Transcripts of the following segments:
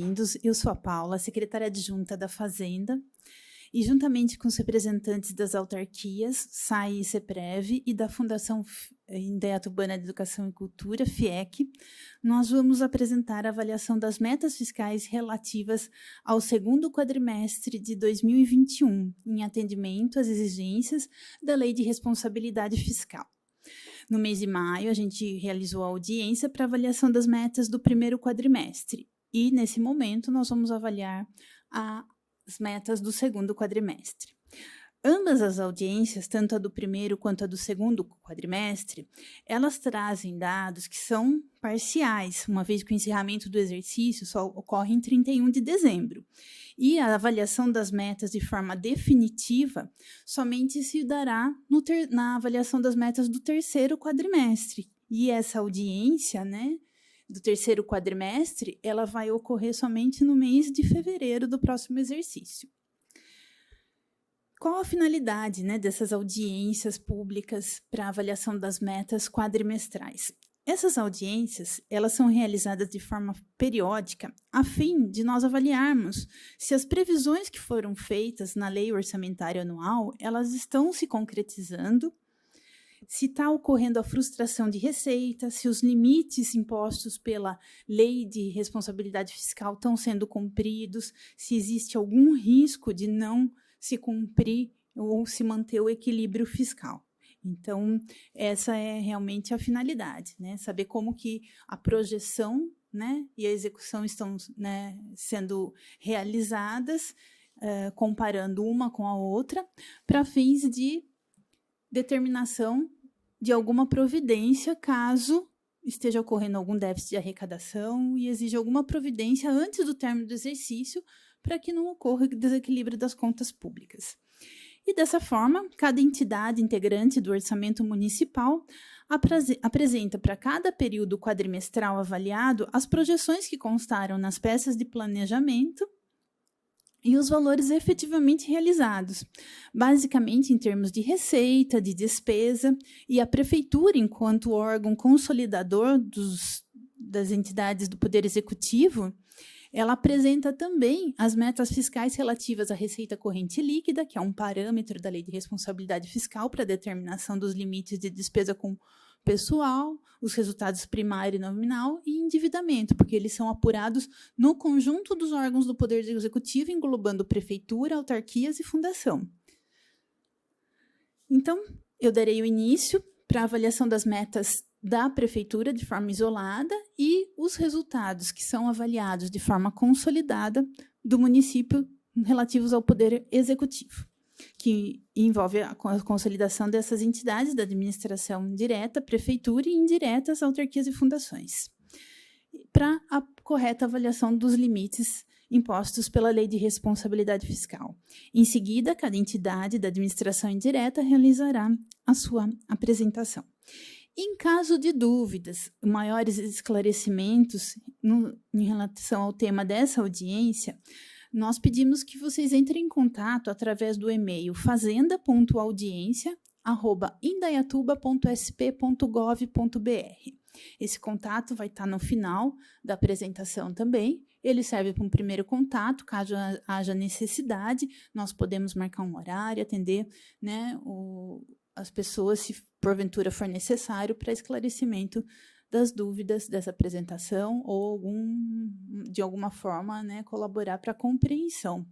bem-vindos. Eu sou a Paula, secretária adjunta da Fazenda, e juntamente com os representantes das autarquias, SAI e CEPREV, e da Fundação Indaiatubana de Educação e Cultura, FIEC, nós vamos apresentar a avaliação das metas fiscais relativas ao segundo quadrimestre de 2021, em atendimento às exigências da Lei de Responsabilidade Fiscal. No mês de maio, a gente realizou a audiência para avaliação das metas do primeiro quadrimestre. E, nesse momento, nós vamos avaliar as metas do segundo quadrimestre. Ambas as audiências, tanto a do primeiro quanto a do segundo quadrimestre, elas trazem dados que são parciais, uma vez que o encerramento do exercício só ocorre em 31 de dezembro. E a avaliação das metas de forma definitiva somente se dará na avaliação das metas do terceiro quadrimestre. E essa audiência, do terceiro quadrimestre, ela vai ocorrer somente no mês de fevereiro do próximo exercício. Qual a finalidade, dessas audiências públicas para avaliação das metas quadrimestrais? Essas audiências, elas são realizadas de forma periódica, a fim de nós avaliarmos se as previsões que foram feitas na Lei Orçamentária Anual, elas estão se concretizando, se está ocorrendo a frustração de receita, se os limites impostos pela Lei de Responsabilidade Fiscal estão sendo cumpridos, se existe algum risco de não se cumprir ou se manter o equilíbrio fiscal. Então, essa é realmente a finalidade, saber como que a projeção, e a execução estão, sendo realizadas, comparando uma com a outra, para fins de determinação de alguma providência, caso esteja ocorrendo algum déficit de arrecadação e exija alguma providência antes do término do exercício, para que não ocorra desequilíbrio das contas públicas. E, dessa forma, cada entidade integrante do orçamento municipal apresenta para cada período quadrimestral avaliado as projeções que constaram nas peças de planejamento e os valores efetivamente realizados, basicamente em termos de receita, de despesa, e a Prefeitura, enquanto órgão consolidador das entidades do Poder Executivo, ela apresenta também as metas fiscais relativas à receita corrente líquida, que é um parâmetro da Lei de Responsabilidade Fiscal para a determinação dos limites de despesa com pessoal, os resultados primário e nominal e endividamento, porque eles são apurados no conjunto dos órgãos do Poder Executivo, englobando prefeitura, autarquias e fundação. Então, eu darei o início para a avaliação das metas da prefeitura de forma isolada e os resultados que são avaliados de forma consolidada do município relativos ao Poder Executivo, que envolve a consolidação dessas entidades da administração direta, prefeitura e indiretas, autarquias e fundações, para a correta avaliação dos limites impostos pela Lei de Responsabilidade Fiscal. Em seguida, cada entidade da administração indireta realizará a sua apresentação. Em caso de dúvidas, maiores esclarecimentos em relação ao tema dessa audiência, nós pedimos que vocês entrem em contato através do e-mail fazenda.audiência@indaiatuba.sp.gov.br. Esse contato vai estar no final da apresentação também. Ele serve para um primeiro contato, caso haja necessidade, nós podemos marcar um horário, atender as pessoas, se porventura for necessário, para esclarecimento das dúvidas dessa apresentação ou de alguma forma colaborar para a compreensão.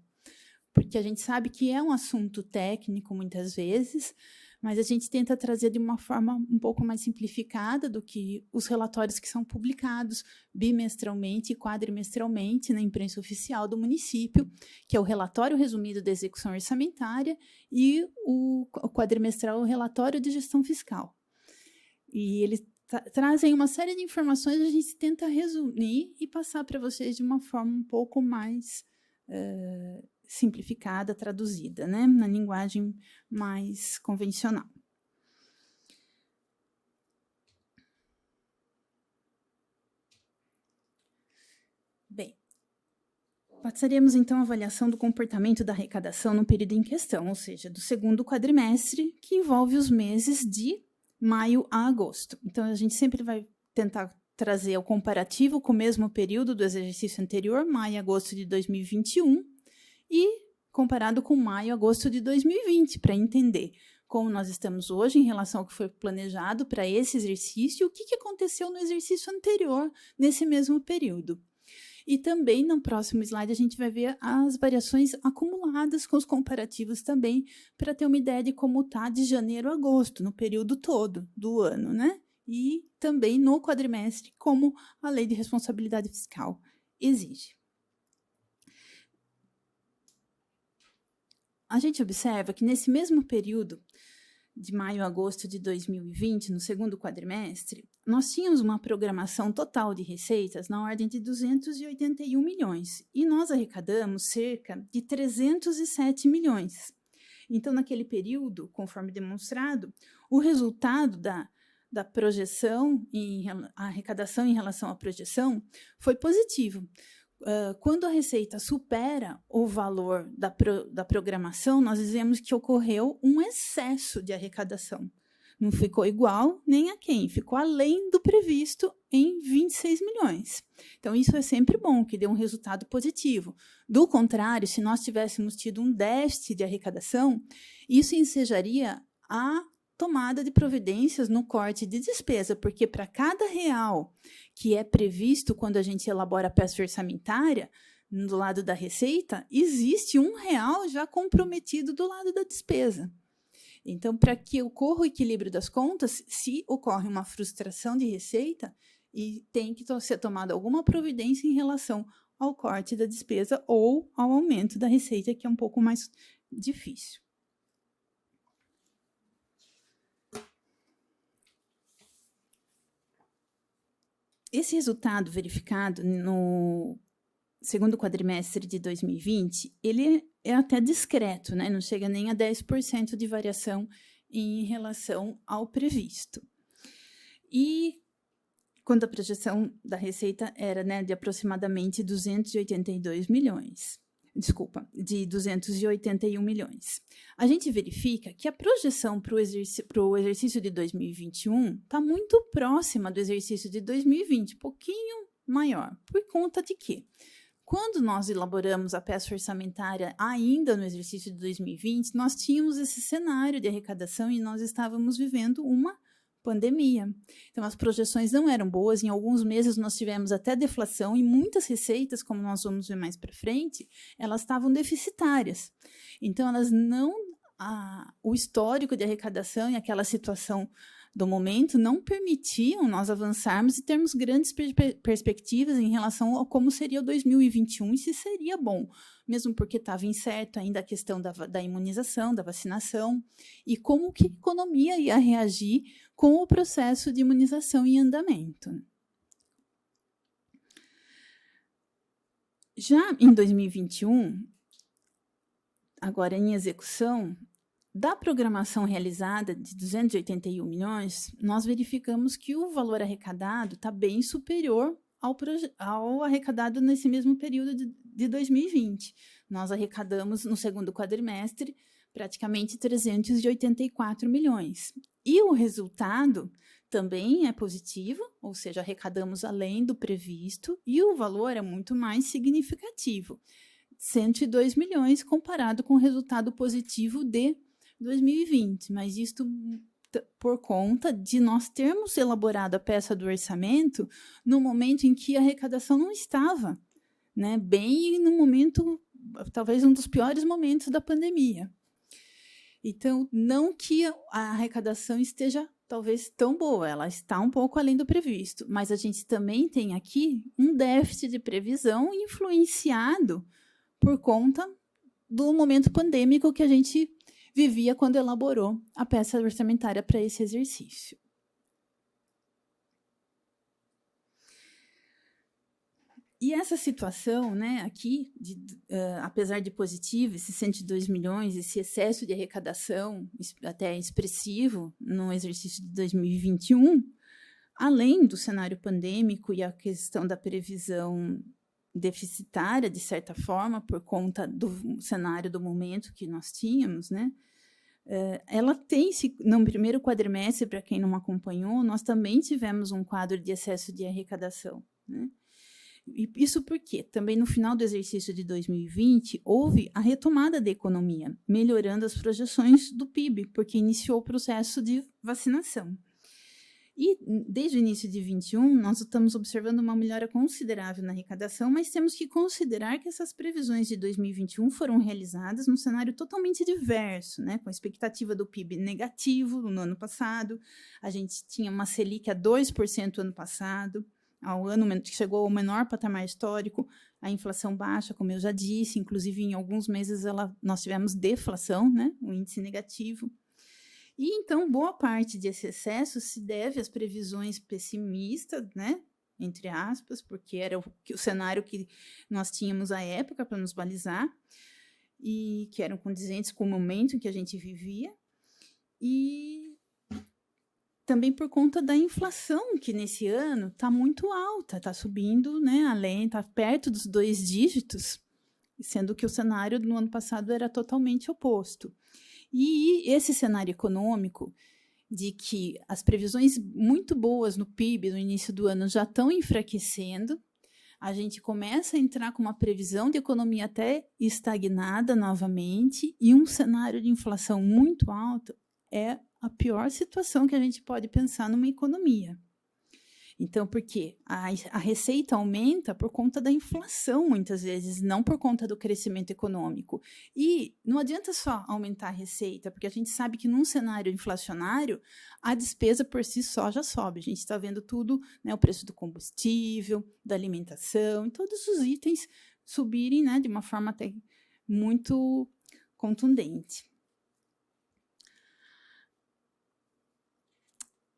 Porque a gente sabe que é um assunto técnico muitas vezes, mas a gente tenta trazer de uma forma um pouco mais simplificada do que os relatórios que são publicados bimestralmente e quadrimestralmente na imprensa oficial do município, que é o relatório resumido da execução orçamentária e o quadrimestral, o relatório de gestão fiscal. E eles trazem uma série de informações, a gente tenta resumir e passar para vocês de uma forma um pouco mais simplificada, traduzida, na linguagem mais convencional. Bem, passaremos então à avaliação do comportamento da arrecadação no período em questão, ou seja, do segundo quadrimestre, que envolve os meses de maio a agosto. Então, a gente sempre vai tentar trazer o comparativo com o mesmo período do exercício anterior, maio e agosto de 2021, e comparado com maio e agosto de 2020, para entender como nós estamos hoje em relação ao que foi planejado para esse exercício e o que aconteceu no exercício anterior, nesse mesmo período. E também, no próximo slide, a gente vai ver as variações acumuladas com os comparativos também, para ter uma ideia de como está de janeiro a agosto, no período todo do ano, né? E também no quadrimestre, como a Lei de Responsabilidade Fiscal exige. A gente observa que nesse mesmo período, de maio a agosto de 2020, no segundo quadrimestre, nós tínhamos uma programação total de receitas na ordem de 281 milhões e nós arrecadamos cerca de 307 milhões. Então, naquele período, conforme demonstrado, o resultado da projeção, a arrecadação em relação à projeção, foi positivo. Quando a receita supera o valor da programação, nós dizemos que ocorreu um excesso de arrecadação. Não ficou igual nem aquém, ficou além do previsto em 26 milhões. Então, isso é sempre bom, que dê um resultado positivo. Do contrário, se nós tivéssemos tido um déficit de arrecadação, isso ensejaria a tomada de providências no corte de despesa, porque para cada real que é previsto quando a gente elabora a peça orçamentária, do lado da receita, existe R$1 já comprometido do lado da despesa. Então, para que ocorra o equilíbrio das contas, se ocorre uma frustração de receita, e tem que ser tomada alguma providência em relação ao corte da despesa ou ao aumento da receita, que é um pouco mais difícil. Esse resultado verificado no segundo quadrimestre de 2020, ele é até discreto, né? Não chega nem a 10% de variação em relação ao previsto. E quando a projeção da receita era, né, de aproximadamente 282 milhões. Desculpa, de 281 milhões. A gente verifica que a projeção para o exercício de 2021 está muito próxima do exercício de 2020, pouquinho maior. Por conta de quê? Quando nós elaboramos a peça orçamentária ainda no exercício de 2020, nós tínhamos esse cenário de arrecadação e nós estávamos vivendo uma pandemia. Então, as projeções não eram boas. Em alguns meses, nós tivemos até deflação e muitas receitas, como nós vamos ver mais para frente, elas estavam deficitárias. Então, elas não... o histórico de arrecadação e aquela situação do momento não permitiam nós avançarmos e termos grandes perspectivas em relação a como seria o 2021 e se seria bom, mesmo porque estava incerto ainda a questão da imunização, da vacinação, e como que a economia ia reagir com o processo de imunização em andamento. Já em 2021, agora em execução, da programação realizada de 281 milhões, nós verificamos que o valor arrecadado está bem superior ao arrecadado nesse mesmo período de 2020. Nós arrecadamos no segundo quadrimestre praticamente 384 milhões. E o resultado também é positivo, ou seja, arrecadamos além do previsto e o valor é muito mais significativo, 102 milhões comparado com o resultado positivo de 2020, mas isto por conta de nós termos elaborado a peça do orçamento no momento em que a arrecadação não estava, né, bem no momento, talvez um dos piores momentos da pandemia. Então, não que a arrecadação esteja talvez tão boa, ela está um pouco além do previsto, mas a gente também tem aqui um déficit de previsão influenciado por conta do momento pandêmico que a gente vivia quando elaborou a peça orçamentária para esse exercício. E essa situação, né, aqui, apesar de positiva, esses 102 milhões, esse excesso de arrecadação até expressivo no exercício de 2021, além do cenário pandêmico e a questão da previsão deficitária, de certa forma, por conta do cenário do momento que nós tínhamos, né, ela tem, no primeiro quadrimestre, para quem não acompanhou, nós também tivemos um quadro de excesso de arrecadação, né? E isso porque também no final do exercício de 2020 houve a retomada da economia, melhorando as projeções do PIB, porque iniciou o processo de vacinação. E desde o início de 2021, nós estamos observando uma melhora considerável na arrecadação, mas temos que considerar que essas previsões de 2021 foram realizadas num cenário totalmente diverso, né? Com a expectativa do PIB negativo no ano passado, a gente tinha uma Selic a 2% ano passado, ao ano que chegou ao menor patamar histórico, a inflação baixa, como eu já disse, inclusive em alguns meses nós tivemos deflação, né? Um índice negativo. E então, boa parte desse excesso se deve às previsões pessimistas, né? Entre aspas, porque era o cenário que nós tínhamos à época para nos balizar, e que eram condizentes com o momento em que a gente vivia, e também por conta da inflação, que nesse ano está muito alta, está subindo, né? Além, está perto dos 2 dígitos, sendo que o cenário no ano passado era totalmente oposto. E esse cenário econômico, de que as previsões muito boas no PIB no início do ano já estão enfraquecendo, a gente começa a entrar com uma previsão de economia até estagnada novamente, e um cenário de inflação muito alta é a pior situação que a gente pode pensar numa economia. Então, por quê? A receita aumenta por conta da inflação, muitas vezes, não por conta do crescimento econômico. E não adianta só aumentar a receita, porque a gente sabe que num cenário inflacionário, a despesa por si só já sobe. A gente está vendo tudo, né, o preço do combustível, da alimentação, todos os itens subirem, né, de uma forma até muito contundente.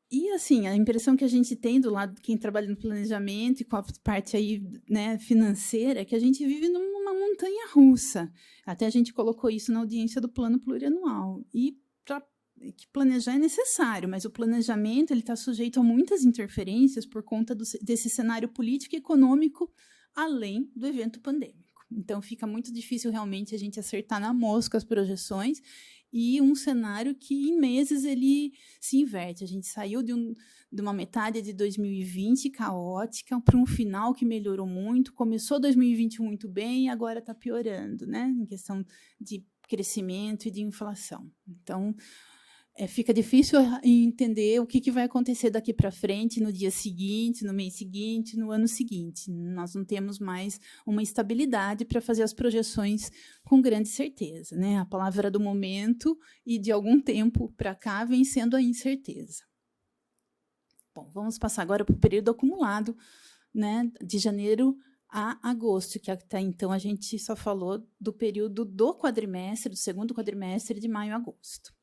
E, assim, a impressão que a gente tem do lado de quem trabalha no planejamento e com a parte aí, né, financeira, é que a gente vive numa montanha russa. Até a gente colocou isso na audiência do plano plurianual. E que planejar é necessário, mas o planejamento está sujeito a muitas interferências por conta desse cenário político e econômico, além do evento pandêmico. Então, fica muito difícil realmente a gente acertar na mosca as projeções, e um cenário que em meses ele se inverte. A gente saiu de uma metade de 2020 caótica para um final que melhorou muito, começou 2021 muito bem e agora está piorando, né, em questão de crescimento e de inflação. Então, fica difícil entender o que vai acontecer daqui para frente, no dia seguinte, no mês seguinte, no ano seguinte. Nós não temos mais uma estabilidade para fazer as projeções com grande certeza, né? A palavra do momento e de algum tempo para cá vem sendo a incerteza. Bom, vamos passar agora para o período acumulado, né, de janeiro a agosto, que até então a gente só falou do período do quadrimestre, do segundo quadrimestre de maio a agosto.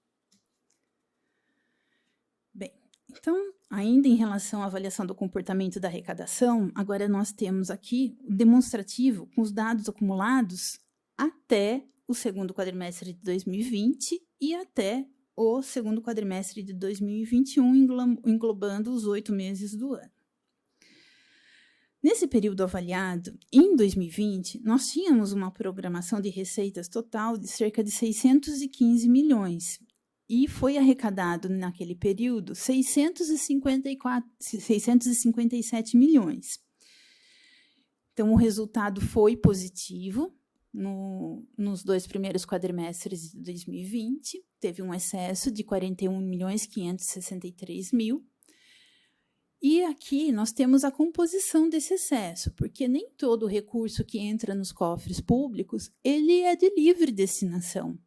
Bem, então, ainda em relação à avaliação do comportamento da arrecadação, agora nós temos aqui o demonstrativo com os dados acumulados até o segundo quadrimestre de 2020 e até o segundo quadrimestre de 2021, englobando os 8 meses do ano. Nesse período avaliado, em 2020, nós tínhamos uma programação de receitas total de cerca de 615 milhões, e foi arrecadado naquele período 657 milhões. Então, o resultado foi positivo nos 2 primeiros quadrimestres de 2020, teve um excesso de 41.563.000. E aqui nós temos a composição desse excesso, porque nem todo recurso que entra nos cofres públicos, ele é de livre destinação.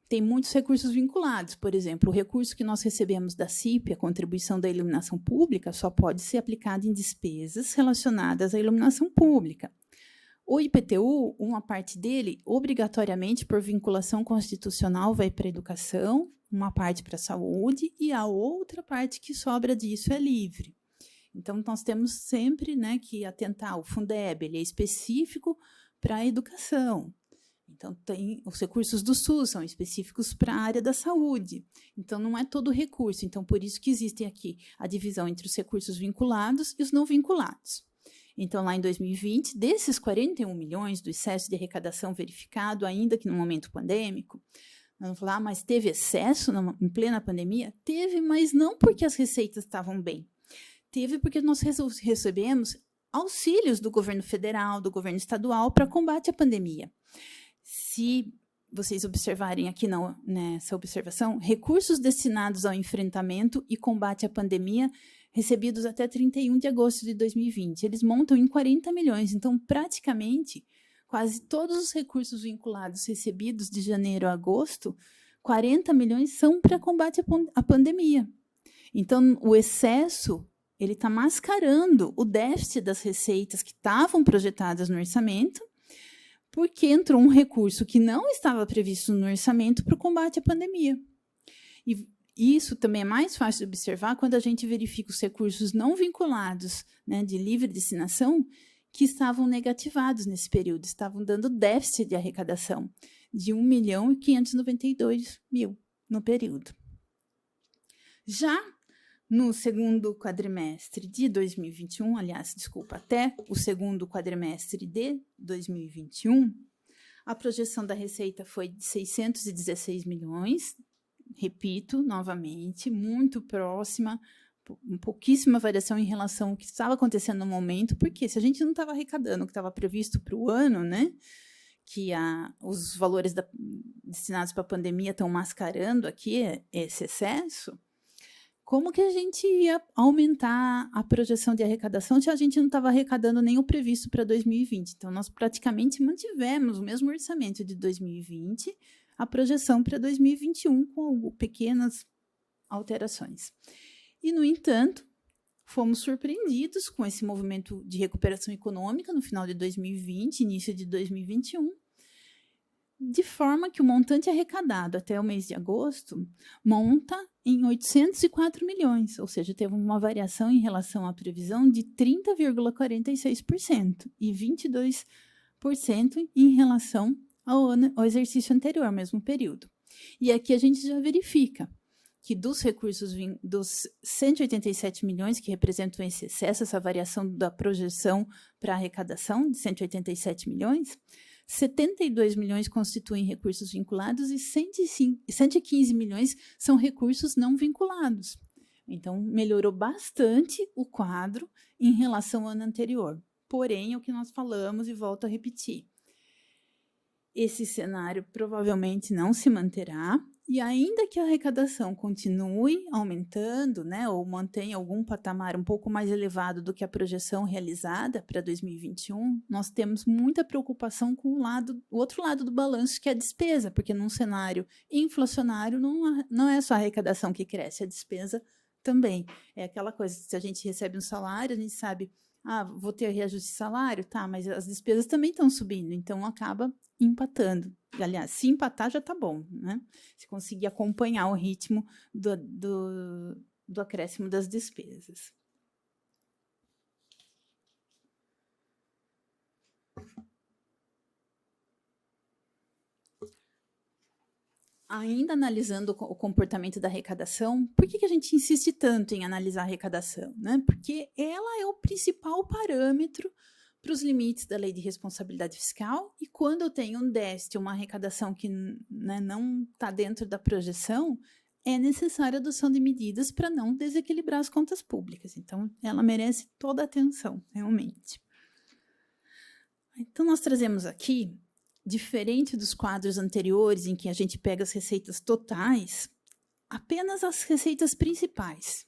Tem muitos recursos vinculados, por exemplo, o recurso que nós recebemos da CIP, a contribuição da iluminação pública, só pode ser aplicado em despesas relacionadas à iluminação pública. O IPTU, uma parte dele, obrigatoriamente, por vinculação constitucional, vai para a educação, uma parte para a saúde, e a outra parte que sobra disso é livre. Então, nós temos sempre, né, que atentar, o Fundeb, ele é específico para a educação. Então, tem os recursos do SUS, são específicos para a área da saúde. Então, não é todo recurso. Então, por isso que existe aqui a divisão entre os recursos vinculados e os não vinculados. Então, lá em 2020, desses 41 milhões do excesso de arrecadação verificado, ainda que no momento pandêmico, Vamos falar, mas teve excesso em plena pandemia? Teve, mas não porque as receitas estavam bem. Teve porque nós recebemos auxílios do governo federal, do governo estadual para combate à pandemia. Se vocês observarem aqui nessa observação, recursos destinados ao enfrentamento e combate à pandemia recebidos até 31 de agosto de 2020. Eles montam em 40 milhões, então praticamente quase todos os recursos vinculados recebidos de janeiro a agosto, 40 milhões são para combate à pandemia. Então, o excesso ele está mascarando o déficit das receitas que estavam projetadas no orçamento, porque entrou um recurso que não estava previsto no orçamento para o combate à pandemia. E isso também é mais fácil de observar quando a gente verifica os recursos não vinculados, né, de livre destinação, que estavam negativados nesse período, estavam dando déficit de arrecadação de 1.592.000 no período. Já no segundo quadrimestre de 2021, até o segundo quadrimestre de 2021, a projeção da receita foi de 616 milhões, repito novamente, muito próxima, pouquíssima variação em relação ao que estava acontecendo no momento, porque se a gente não estava arrecadando o que estava previsto para o ano, né, que os valores destinados para a pandemia estão mascarando aqui esse excesso, como que a gente ia aumentar a projeção de arrecadação se a gente não estava arrecadando nem o previsto para 2020? Então, nós praticamente mantivemos o mesmo orçamento de 2020, a projeção para 2021, com pequenas alterações. E, no entanto, fomos surpreendidos com esse movimento de recuperação econômica no final de 2020, início de 2021, de forma que o montante arrecadado até o mês de agosto monta em 804 milhões, ou seja, teve uma variação em relação à previsão de 30,46% e 22% em relação ao exercício anterior, mesmo período. E aqui a gente já verifica que dos recursos, dos 187 milhões que representam esse excesso, essa variação da projeção para a arrecadação de 187 milhões, 72 milhões constituem recursos vinculados e 115 milhões são recursos não vinculados. Então, melhorou bastante o quadro em relação ao ano anterior. Porém, é o que nós falamos e volto a repetir. Esse cenário provavelmente não se manterá, e ainda que a arrecadação continue aumentando, né, ou mantenha algum patamar um pouco mais elevado do que a projeção realizada para 2021, nós temos muita preocupação com o outro lado do balanço, que é a despesa, porque num cenário inflacionário não é só a arrecadação que cresce, a despesa também. É aquela coisa, se a gente recebe um salário, a gente sabe, vou ter reajuste de salário, tá, mas as despesas também estão subindo, então acaba empatando. Aliás, se empatar já está bom, né? Se conseguir acompanhar o ritmo do acréscimo das despesas. Ainda analisando o comportamento da arrecadação, por que a gente insiste tanto em analisar a arrecadação, né? Porque ela é o principal parâmetro para os limites da lei de responsabilidade fiscal, e quando eu tenho um déficit, uma arrecadação que, né, não está dentro da projeção, é necessária a adoção de medidas para não desequilibrar as contas públicas. Então, ela merece toda a atenção, realmente. Então, nós trazemos aqui, diferente dos quadros anteriores, em que a gente pega as receitas totais, apenas as receitas principais,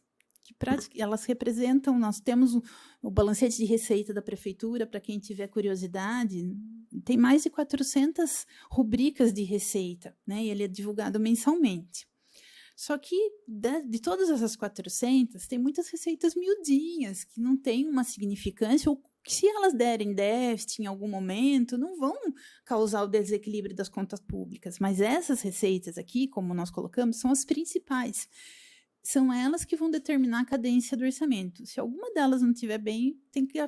que elas representam, nós temos o balancete de receita da prefeitura, para quem tiver curiosidade, tem mais de 400 rubricas de receita, né, e ele é divulgado mensalmente. Só que, de todas essas 400, tem muitas receitas miudinhas, que não têm uma significância, ou que se elas derem déficit em algum momento, não vão causar o desequilíbrio das contas públicas. Mas essas receitas aqui, como nós colocamos, são as principais. São elas que vão determinar a cadência do orçamento. Se alguma delas não estiver bem, tem que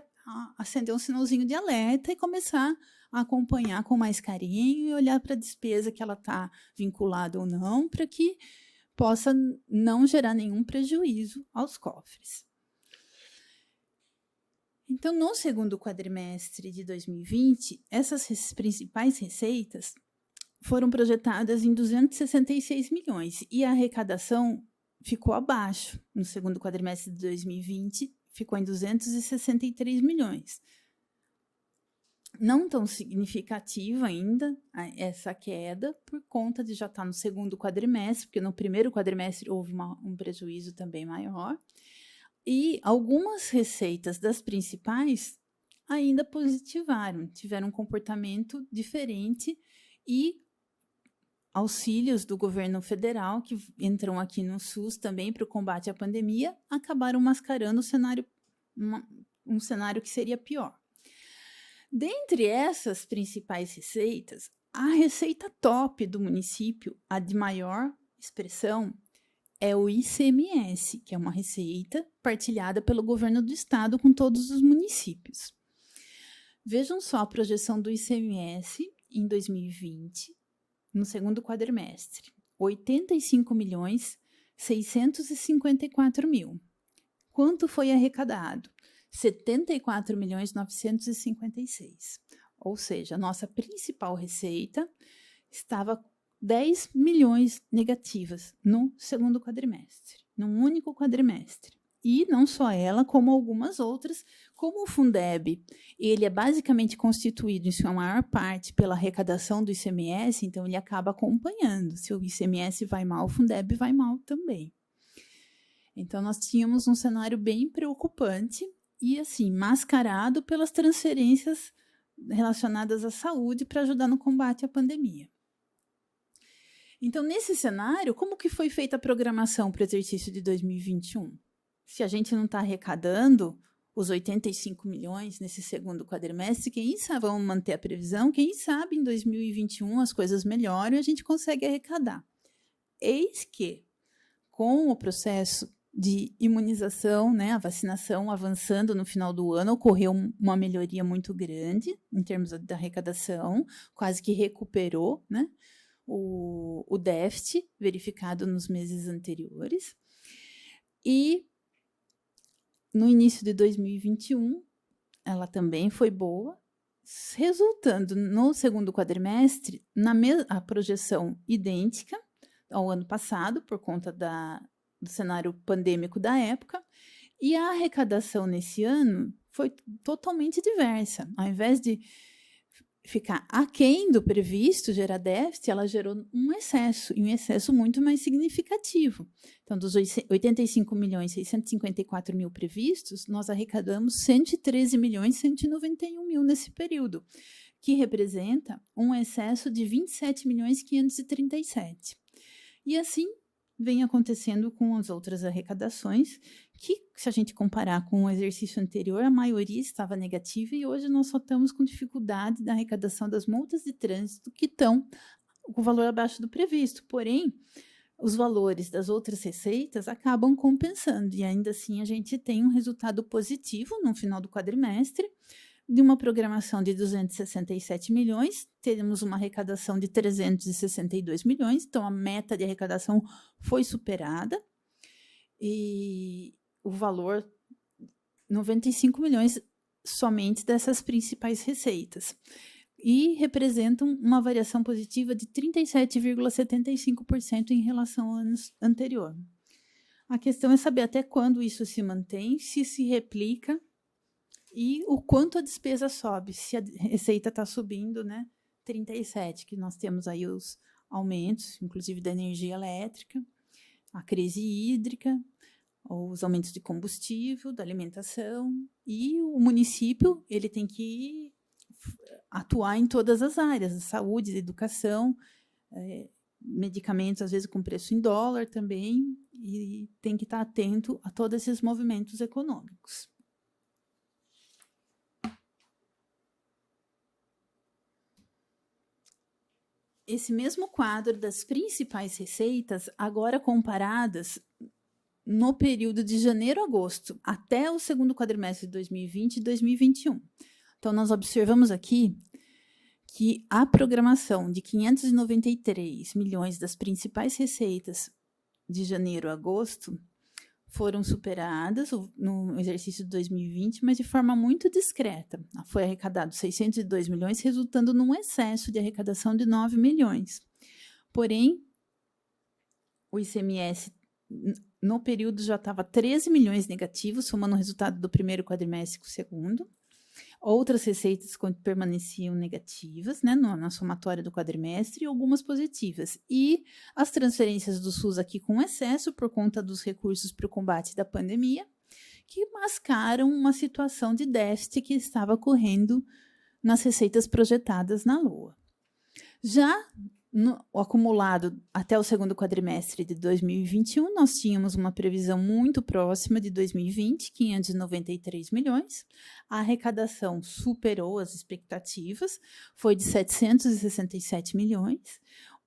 acender um sinalzinho de alerta e começar a acompanhar com mais carinho e olhar para a despesa que ela está vinculada ou não, para que possa não gerar nenhum prejuízo aos cofres. Então, no segundo quadrimestre de 2020, essas principais receitas foram projetadas em 266 milhões e a arrecadação ficou abaixo. No segundo quadrimestre de 2020, ficou em 263 milhões. Não tão significativa ainda essa queda, por conta de já estar no segundo quadrimestre, porque no primeiro quadrimestre houve um prejuízo também maior. E algumas receitas das principais ainda positivaram, tiveram um comportamento diferente e auxílios do governo federal, que entram aqui no SUS também para o combate à pandemia, acabaram mascarando um cenário que seria pior. Dentre essas principais receitas, a receita top do município, a de maior expressão, é o ICMS, que é uma receita partilhada pelo governo do estado com todos os municípios. Vejam só a projeção do ICMS em 2020, no segundo quadrimestre, 85.654.000. Quanto foi arrecadado? 74.956. Ou seja, a nossa principal receita estava 10 milhões negativas no segundo quadrimestre, num único quadrimestre. E não só ela, como algumas outras, como o Fundeb, ele é basicamente constituído, em sua maior parte, pela arrecadação do ICMS, então ele acaba acompanhando. Se o ICMS vai mal, o Fundeb vai mal também. Então, nós tínhamos um cenário bem preocupante e, assim, mascarado pelas transferências relacionadas à saúde para ajudar no combate à pandemia. Então, nesse cenário, como que foi feita a programação para o exercício de 2021? Se a gente não está arrecadando os 85 milhões nesse segundo quadrimestre, quem sabe vamos manter a previsão, quem sabe em 2021 as coisas melhoram e a gente consegue arrecadar. Eis que, com o processo de imunização, né, a vacinação avançando no final do ano, ocorreu uma melhoria muito grande em termos da arrecadação, quase que recuperou, né, o déficit verificado nos meses anteriores. E no início de 2021, ela também foi boa, resultando no segundo quadrimestre a projeção idêntica ao ano passado, por conta do cenário pandêmico da época, e a arrecadação nesse ano foi totalmente diversa. Ao invés de ficar aquém do previsto, gerar déficit, ela gerou um excesso, e um excesso muito mais significativo. Então, dos 85.654.000 previstos, nós arrecadamos 113.191.000 nesse período, que representa um excesso de 27.537.000. E assim vem acontecendo com as outras arrecadações, que, se a gente comparar com o exercício anterior, a maioria estava negativa e hoje nós só estamos com dificuldade da arrecadação das multas de trânsito que estão com o valor abaixo do previsto. Porém, os valores das outras receitas acabam compensando e ainda assim a gente tem um resultado positivo no final do quadrimestre, de uma programação de 267 milhões, teremos uma arrecadação de 362 milhões, então a meta de arrecadação foi superada, e o valor 95 milhões somente dessas principais receitas, e representam uma variação positiva de 37,75% em relação ao ano anterior. A questão é saber até quando isso se mantém, se replica, e o quanto a despesa sobe, se a receita está subindo, né, 37, que nós temos aí os aumentos, inclusive da energia elétrica, a crise hídrica, os aumentos de combustível, da alimentação, e o município ele tem que atuar em todas as áreas, a saúde, a educação, medicamentos, às vezes com preço em dólar também, e tem que estar atento a todos esses movimentos econômicos. Esse mesmo quadro das principais receitas, agora comparadas no período de janeiro a agosto, até o segundo quadrimestre de 2020 e 2021. Então, nós observamos aqui que a programação de 593 milhões das principais receitas de janeiro a agosto foram superadas no exercício de 2020, mas de forma muito discreta. Foi arrecadado 602 milhões, resultando num excesso de arrecadação de 9 milhões. Porém, o ICMS no período já estava 13 milhões negativos, somando o resultado do primeiro quadrimestre com o segundo. Outras receitas permaneciam negativas, né, na somatória do quadrimestre, e algumas positivas. E as transferências do SUS aqui com excesso por conta dos recursos para o combate da pandemia, que mascaram uma situação de déficit que estava ocorrendo nas receitas projetadas na LOA. Já no acumulado até o segundo quadrimestre de 2021, nós tínhamos uma previsão muito próxima de 2020, 593 milhões. A arrecadação superou as expectativas, foi de 767 milhões,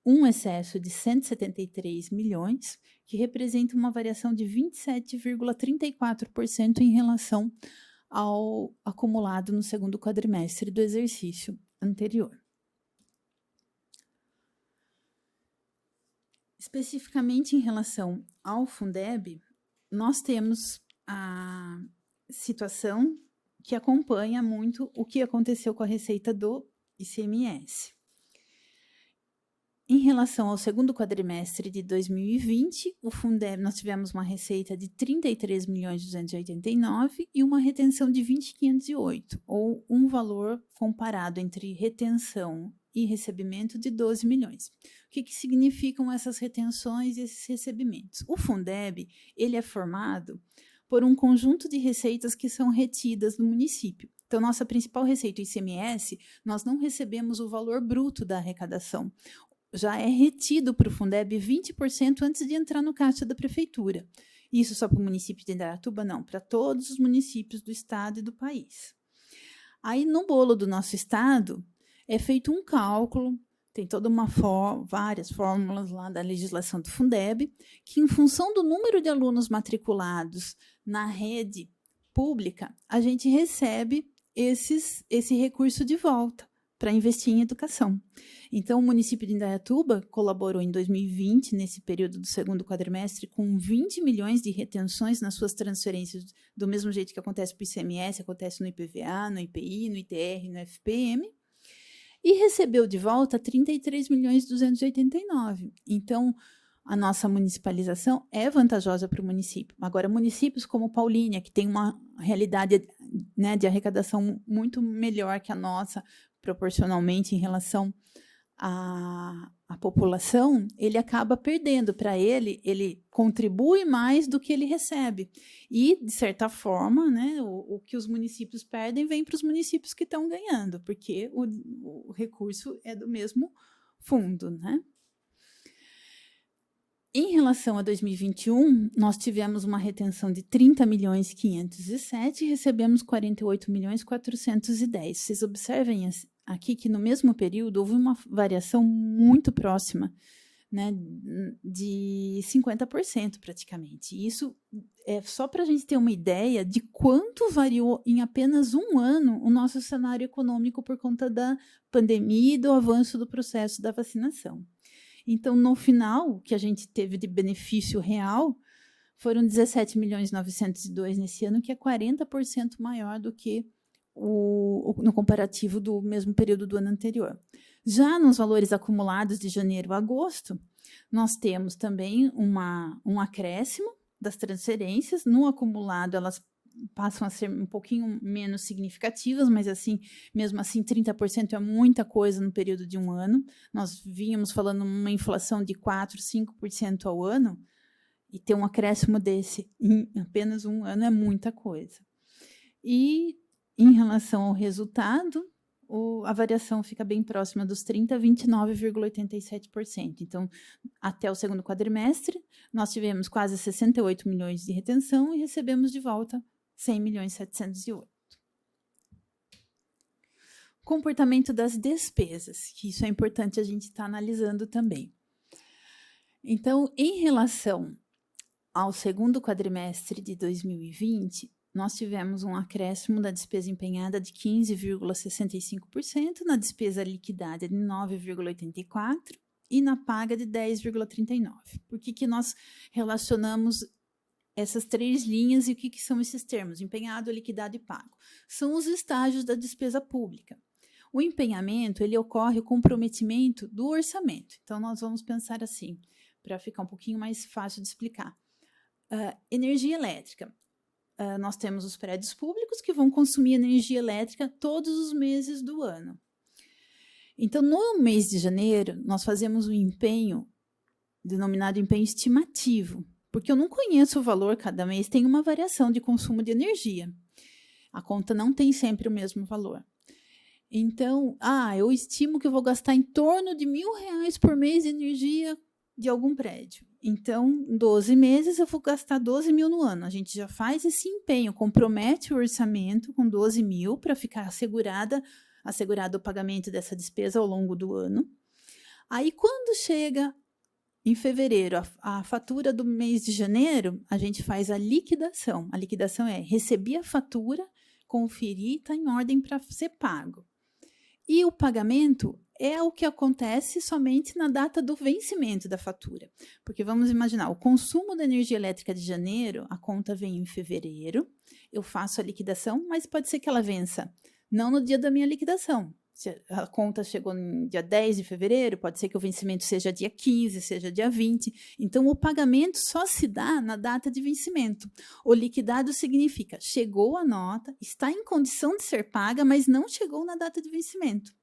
um excesso de 173 milhões, que representa uma variação de 27,34% em relação ao acumulado no segundo quadrimestre do exercício anterior. Especificamente em relação ao Fundeb, nós temos a situação que acompanha muito o que aconteceu com a receita do ICMS. Em relação ao segundo quadrimestre de 2020, o Fundeb, nós tivemos uma receita de 33.289 e uma retenção de 20.508, ou um valor comparado entre retenção e recebimento de 12 milhões. O que significam essas retenções e esses recebimentos? O Fundeb, ele é formado por um conjunto de receitas que são retidas no município. Então, nossa principal receita, o ICMS, nós não recebemos o valor bruto da arrecadação. Já é retido para o Fundeb 20% antes de entrar no caixa da prefeitura. Isso só para o município de Indaiatuba? Não, para todos os municípios do estado e do país. Aí, no bolo do nosso estado, é feito um cálculo, tem toda várias fórmulas lá da legislação do Fundeb, que em função do número de alunos matriculados na rede pública, a gente recebe esse recurso de volta para investir em educação. Então, o município de Indaiatuba colaborou em 2020, nesse período do segundo quadrimestre, com 20 milhões de retenções nas suas transferências, do mesmo jeito que acontece para o ICMS, acontece no IPVA, no IPI, no ITR, no FPM, e recebeu de volta 33.289. Então, a nossa municipalização é vantajosa para o município. Agora, municípios como Paulínia, que tem uma realidade, né, de arrecadação muito melhor que a nossa, proporcionalmente em relação à população, ele acaba perdendo. Para ele contribui mais do que ele recebe. E, de certa forma, né, o que os municípios perdem vem para os municípios que estão ganhando, porque o recurso é do mesmo fundo, né? Em relação a 2021, nós tivemos uma retenção de 30.507 e recebemos 48.410. Vocês observem aqui que no mesmo período houve uma variação muito próxima, né, de 50% praticamente. Isso é só para a gente ter uma ideia de quanto variou em apenas um ano o nosso cenário econômico por conta da pandemia e do avanço do processo da vacinação. Então, no final, o que a gente teve de benefício real foram 17.902 nesse ano, que é 40% maior do que no comparativo do mesmo período do ano anterior. Já nos valores acumulados de janeiro a agosto, nós temos também um acréscimo das transferências. No acumulado, elas passam a ser um pouquinho menos significativas, mas assim, mesmo assim, 30% é muita coisa no período de um ano. Nós vínhamos falando uma inflação de 4%, 5% ao ano, e ter um acréscimo desse em apenas um ano é muita coisa. E, em relação ao resultado, a variação fica bem próxima dos 30% a 29,87%. Então, até o segundo quadrimestre, nós tivemos quase 68 milhões de retenção e recebemos de volta 100.708. Comportamento das despesas, que isso é importante a gente estar analisando também. Então, em relação ao segundo quadrimestre de 2020, nós tivemos um acréscimo da despesa empenhada de 15,65%, na despesa liquidada de 9,84% e na paga de 10,39%. Por que nós relacionamos essas 3 linhas e o que são esses termos? Empenhado, liquidado e pago. São os estágios da despesa pública. O empenhamento, ele ocorre o comprometimento do orçamento. Então, nós vamos pensar assim, para ficar um pouquinho mais fácil de explicar. Energia elétrica. Nós temos os prédios públicos que vão consumir energia elétrica todos os meses do ano. Então, no mês de janeiro, nós fazemos um empenho, denominado empenho estimativo, porque eu não conheço o valor, cada mês tem uma variação de consumo de energia. A conta não tem sempre o mesmo valor. Então, eu estimo que eu vou gastar em torno de R$1.000 por mês de energia de algum prédio. Então, em 12 meses, eu vou gastar 12 mil no ano. A gente já faz esse empenho, compromete o orçamento com 12 mil para ficar assegurado o pagamento dessa despesa ao longo do ano. Aí, quando chega em fevereiro, a fatura do mês de janeiro, a gente faz a liquidação. A liquidação é receber a fatura, conferir, está em ordem para ser pago. E o pagamento é o que acontece somente na data do vencimento da fatura. Porque vamos imaginar, o consumo da energia elétrica de janeiro, a conta vem em fevereiro, eu faço a liquidação, mas pode ser que ela vença não no dia da minha liquidação. Se a conta chegou no dia 10 de fevereiro, pode ser que o vencimento seja dia 15, seja dia 20. Então, o pagamento só se dá na data de vencimento. O liquidado significa, chegou a nota, está em condição de ser paga, mas não chegou na data de vencimento.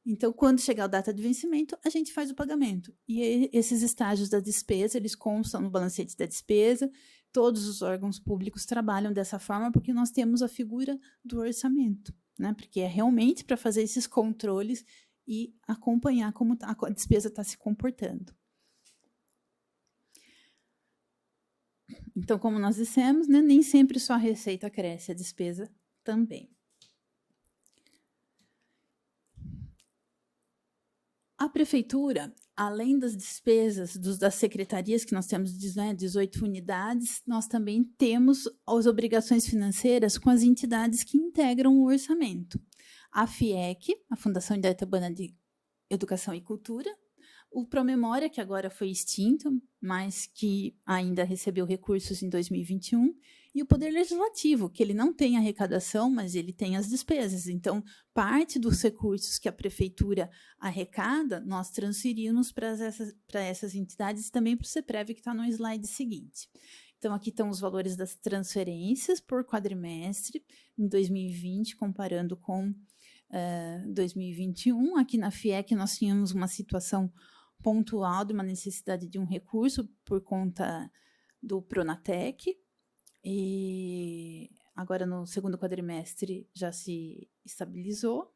Então, quando chegar a data de vencimento, a gente faz o pagamento. E esses estágios da despesa, eles constam no balancete da despesa. Todos os órgãos públicos trabalham dessa forma porque nós temos a figura do orçamento, né? Porque é realmente para fazer esses controles e acompanhar como a despesa está se comportando. Então, como nós dissemos, né, nem sempre só a receita cresce, a despesa também. A prefeitura, além das despesas das secretarias, que nós temos 18 unidades, nós também temos as obrigações financeiras com as entidades que integram o orçamento. A FIEC, a Fundação Itabana de Educação e Cultura, o Promemória, que agora foi extinto, mas que ainda recebeu recursos em 2021, e o Poder Legislativo, que ele não tem arrecadação, mas ele tem as despesas. Então, parte dos recursos que a prefeitura arrecada, nós transferimos para essas entidades e também para o CEPREV, que está no slide seguinte. Então, aqui estão os valores das transferências por quadrimestre em 2020, comparando com 2021. Aqui na FIEC, nós tínhamos uma situação pontual de uma necessidade de um recurso por conta do Pronatec, e agora no segundo quadrimestre já se estabilizou.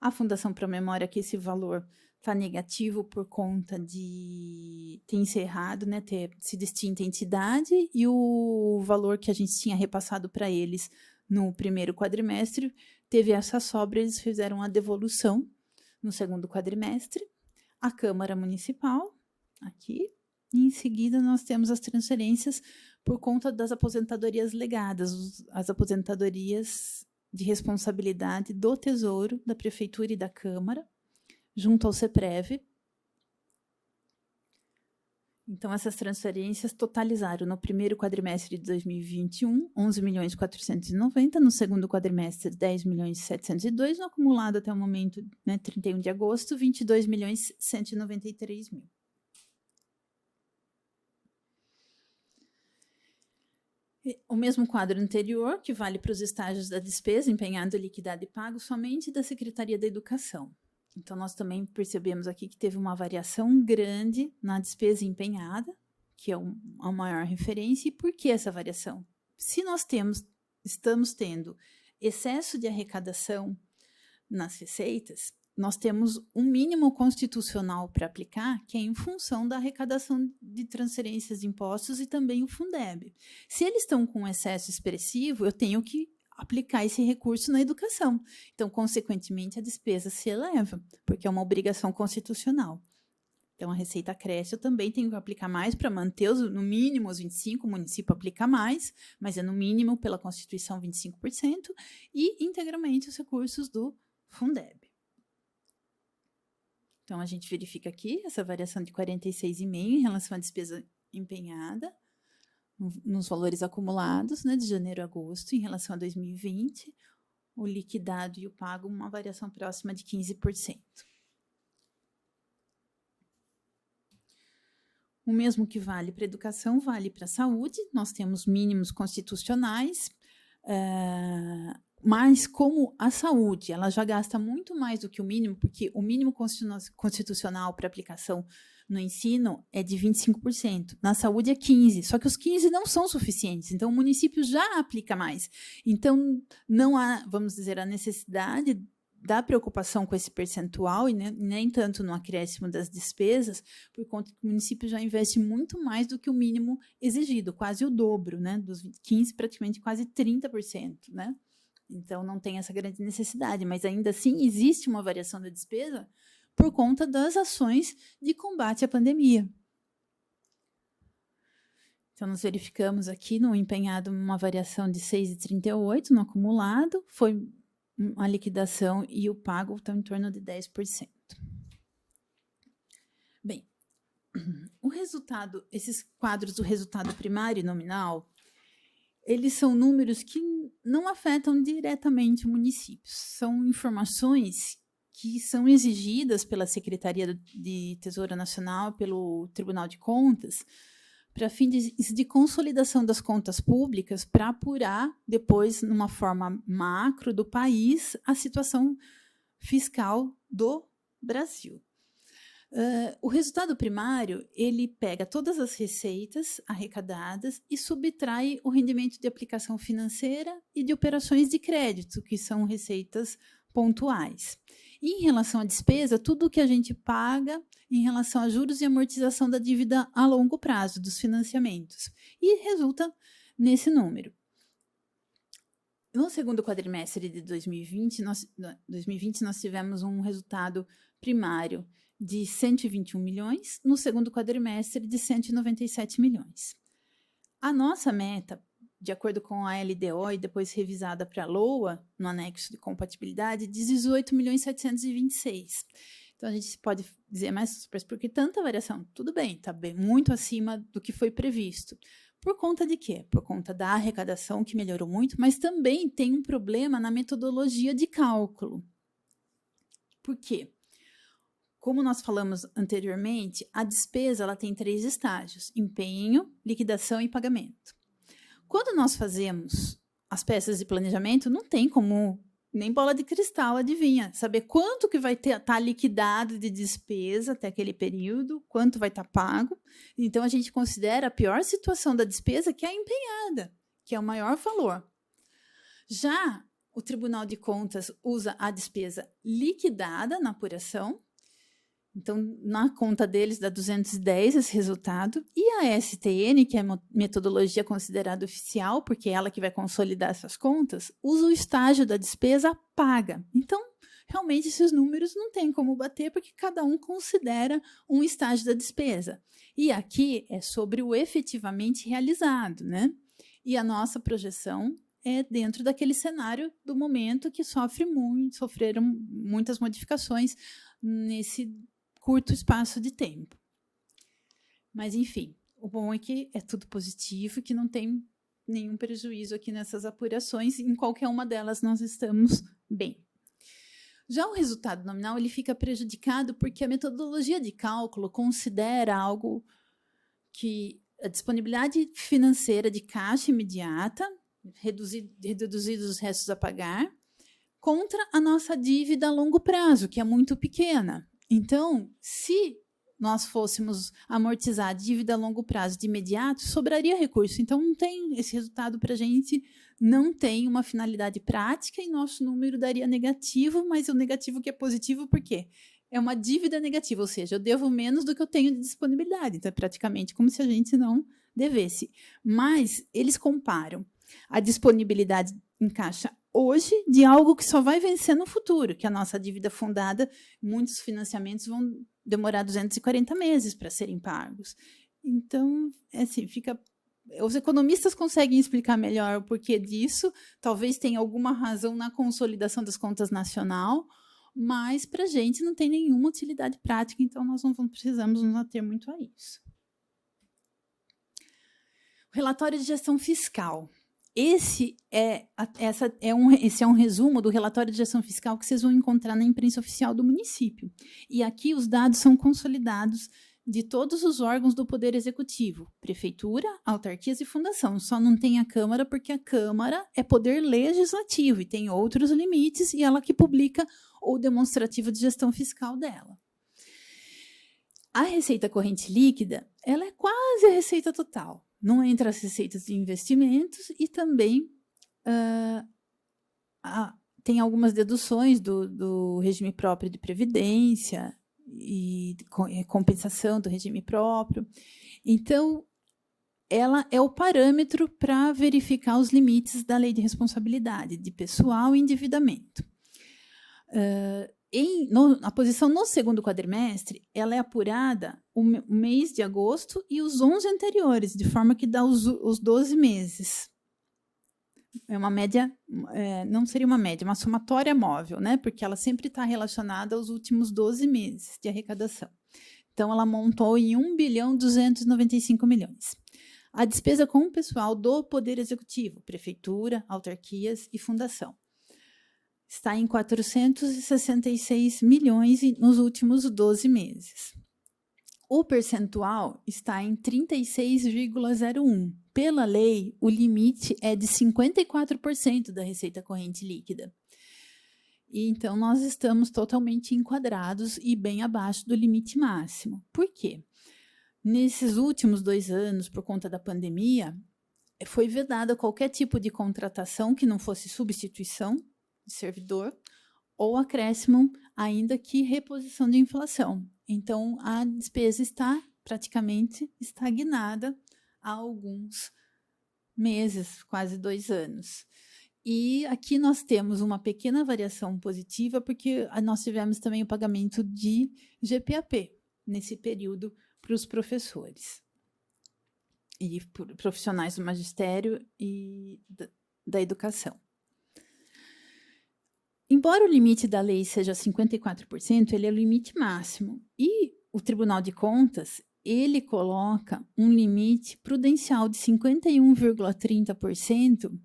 A Fundação Promemória, que esse valor está negativo por conta de ter encerrado, né, ter sido extinta a entidade, e o valor que a gente tinha repassado para eles no primeiro quadrimestre teve essa sobra, eles fizeram a devolução no segundo quadrimestre. A Câmara Municipal, aqui, e em seguida nós temos as transferências por conta das aposentadorias legadas, as aposentadorias de responsabilidade do Tesouro, da Prefeitura e da Câmara, junto ao CEPREV. Então, essas transferências totalizaram no primeiro quadrimestre de 2021, 11.490.000, no segundo quadrimestre, 10.702.000, no acumulado até o momento, 31 de agosto, 22.193.000. O mesmo quadro anterior, que vale para os estágios da despesa, empenhado, liquidado e pago, somente da Secretaria da Educação. Então, nós também percebemos aqui que teve uma variação grande na despesa empenhada, que é a maior referência. E por que essa variação? Se nós estamos tendo excesso de arrecadação nas receitas, nós temos um mínimo constitucional para aplicar, que é em função da arrecadação de transferências de impostos e também o Fundeb. Se eles estão com excesso expressivo, eu tenho que aplicar esse recurso na educação. Então, consequentemente, a despesa se eleva, porque é uma obrigação constitucional. Então, a receita cresce, eu também tenho que aplicar mais para manter, no mínimo, os 25%, o município aplica mais, mas é no mínimo, pela Constituição, 25%, e integralmente os recursos do Fundeb. Então, a gente verifica aqui essa variação de 46,5% em relação à despesa empenhada. nos valores acumulados, né, de janeiro a agosto, em relação a 2020, o liquidado e o pago, uma variação próxima de 15%. O mesmo que vale para a educação, vale para a saúde. Nós temos mínimos constitucionais, mas como a saúde ela já gasta muito mais do que o mínimo, porque o mínimo constitucional para aplicação no ensino é de 25%, na saúde é 15%, só que os 15% não são suficientes, então o município já aplica mais. Então, não há, vamos dizer, a necessidade da preocupação com esse percentual e nem tanto no acréscimo das despesas, por conta que o município já investe muito mais do que o mínimo exigido, quase o dobro, né? Dos 15%, praticamente quase 30%, né? Então, não tem essa grande necessidade, mas ainda assim existe uma variação da despesa por conta das ações de combate à pandemia. Então, nós verificamos aqui no empenhado uma variação de 6,38% no acumulado, foi a liquidação e o pago estão em torno de 10%. Bem, o resultado, esses quadros do resultado primário e nominal, eles são números que não afetam diretamente o município. São informações que são exigidas pela Secretaria de Tesouro Nacional, pelo Tribunal de Contas, para fins de consolidação das contas públicas, para apurar depois, numa forma macro do país, a situação fiscal do Brasil. O resultado primário, ele pega todas as receitas arrecadadas e subtrai o rendimento de aplicação financeira e de operações de crédito, que são receitas pontuais. E em relação à despesa, tudo o que a gente paga em relação a juros e amortização da dívida a longo prazo, dos financiamentos. E resulta nesse número. No segundo quadrimestre de 2020, nós tivemos um resultado primário de 121 milhões, no segundo quadrimestre de 197 milhões. A nossa meta, de acordo com a LDO e depois revisada para a LOA, no anexo de compatibilidade, de 18.726. Então, a gente pode dizer, mas por que tanta variação? Tudo bem, está bem, muito acima do que foi previsto. Por conta de quê? Por conta da arrecadação, que melhorou muito, mas também tem um problema na metodologia de cálculo. Por quê? Como nós falamos anteriormente, a despesa ela tem 3 estágios: empenho, liquidação e pagamento. Quando nós fazemos as peças de planejamento, não tem como, nem bola de cristal, adivinha, saber quanto que vai estar liquidado de despesa até aquele período, quanto vai estar pago. Então, a gente considera a pior situação da despesa, que é a empenhada, que é o maior valor. Já o Tribunal de Contas usa a despesa liquidada na apuração. Então, na conta deles dá 210 esse resultado. E a STN, que é a metodologia considerada oficial, porque é ela que vai consolidar essas contas, usa o estágio da despesa paga. Então, realmente, esses números não tem como bater, porque cada um considera um estágio da despesa. E aqui é sobre o efetivamente realizado, né? E a nossa projeção é dentro daquele cenário do momento que sofreram muitas modificações nesse curto espaço de tempo. Mas, enfim, o bom é que é tudo positivo e que não tem nenhum prejuízo aqui nessas apurações. Em qualquer uma delas nós estamos bem. Já o resultado nominal ele fica prejudicado porque a metodologia de cálculo considera algo que a disponibilidade financeira de caixa imediata, reduzidos os restos a pagar, contra a nossa dívida a longo prazo, que é muito pequena. Então, se nós fôssemos amortizar a dívida a longo prazo de imediato, sobraria recurso. Então, não tem esse resultado para a gente, não tem uma finalidade prática e nosso número daria negativo, mas o negativo que é positivo, por quê? É uma dívida negativa, ou seja, eu devo menos do que eu tenho de disponibilidade. Então, é praticamente como se a gente não devesse. Mas eles comparam a disponibilidade em caixa hoje de algo que só vai vencer no futuro, que a nossa dívida fundada, muitos financiamentos vão demorar 240 meses para serem pagos. Então, assim, os economistas conseguem explicar melhor o porquê disso, talvez tenha alguma razão na consolidação das contas nacional, mas para a gente não tem nenhuma utilidade prática, então nós não precisamos nos ater muito a isso. Relatório de gestão fiscal. Esse é um resumo do relatório de gestão fiscal que vocês vão encontrar na imprensa oficial do município. E aqui os dados são consolidados de todos os órgãos do Poder Executivo, prefeitura, autarquias e fundação. Só não tem a Câmara, porque a Câmara é poder legislativo e tem outros limites, e ela que publica o demonstrativo de gestão fiscal dela. A receita corrente líquida, ela é quase a receita total. Não entra as receitas de investimentos e também tem algumas deduções do regime próprio de previdência e compensação do regime próprio. Então, ela é o parâmetro para verificar os limites da lei de responsabilidade de pessoal e endividamento. A posição no segundo quadrimestre, ela é apurada o mês de agosto e os 11 anteriores, de forma que dá os 12 meses. É uma média, não seria uma média, uma somatória móvel, né? Porque ela sempre está relacionada aos últimos 12 meses de arrecadação. Então, ela montou em 1.295 milhões. A despesa com o pessoal do Poder Executivo, prefeitura, autarquias e fundação, está em 466 milhões nos últimos 12 meses. O percentual está em 36,01%. Pela lei, o limite é de 54% da receita corrente líquida. E, então, nós estamos totalmente enquadrados e bem abaixo do limite máximo. Por quê? Nesses últimos 2 anos, por conta da pandemia, foi vedada qualquer tipo de contratação que não fosse substituição de servidor ou acréscimo, ainda que reposição de inflação. Então, a despesa está praticamente estagnada há alguns meses, quase 2 anos. E aqui nós temos uma pequena variação positiva, porque nós tivemos também o pagamento de GPAP nesse período para os professores e profissionais do magistério e da educação. Embora o limite da lei seja 54%, ele é o limite máximo. E o Tribunal de Contas, ele coloca um limite prudencial de 51,30%,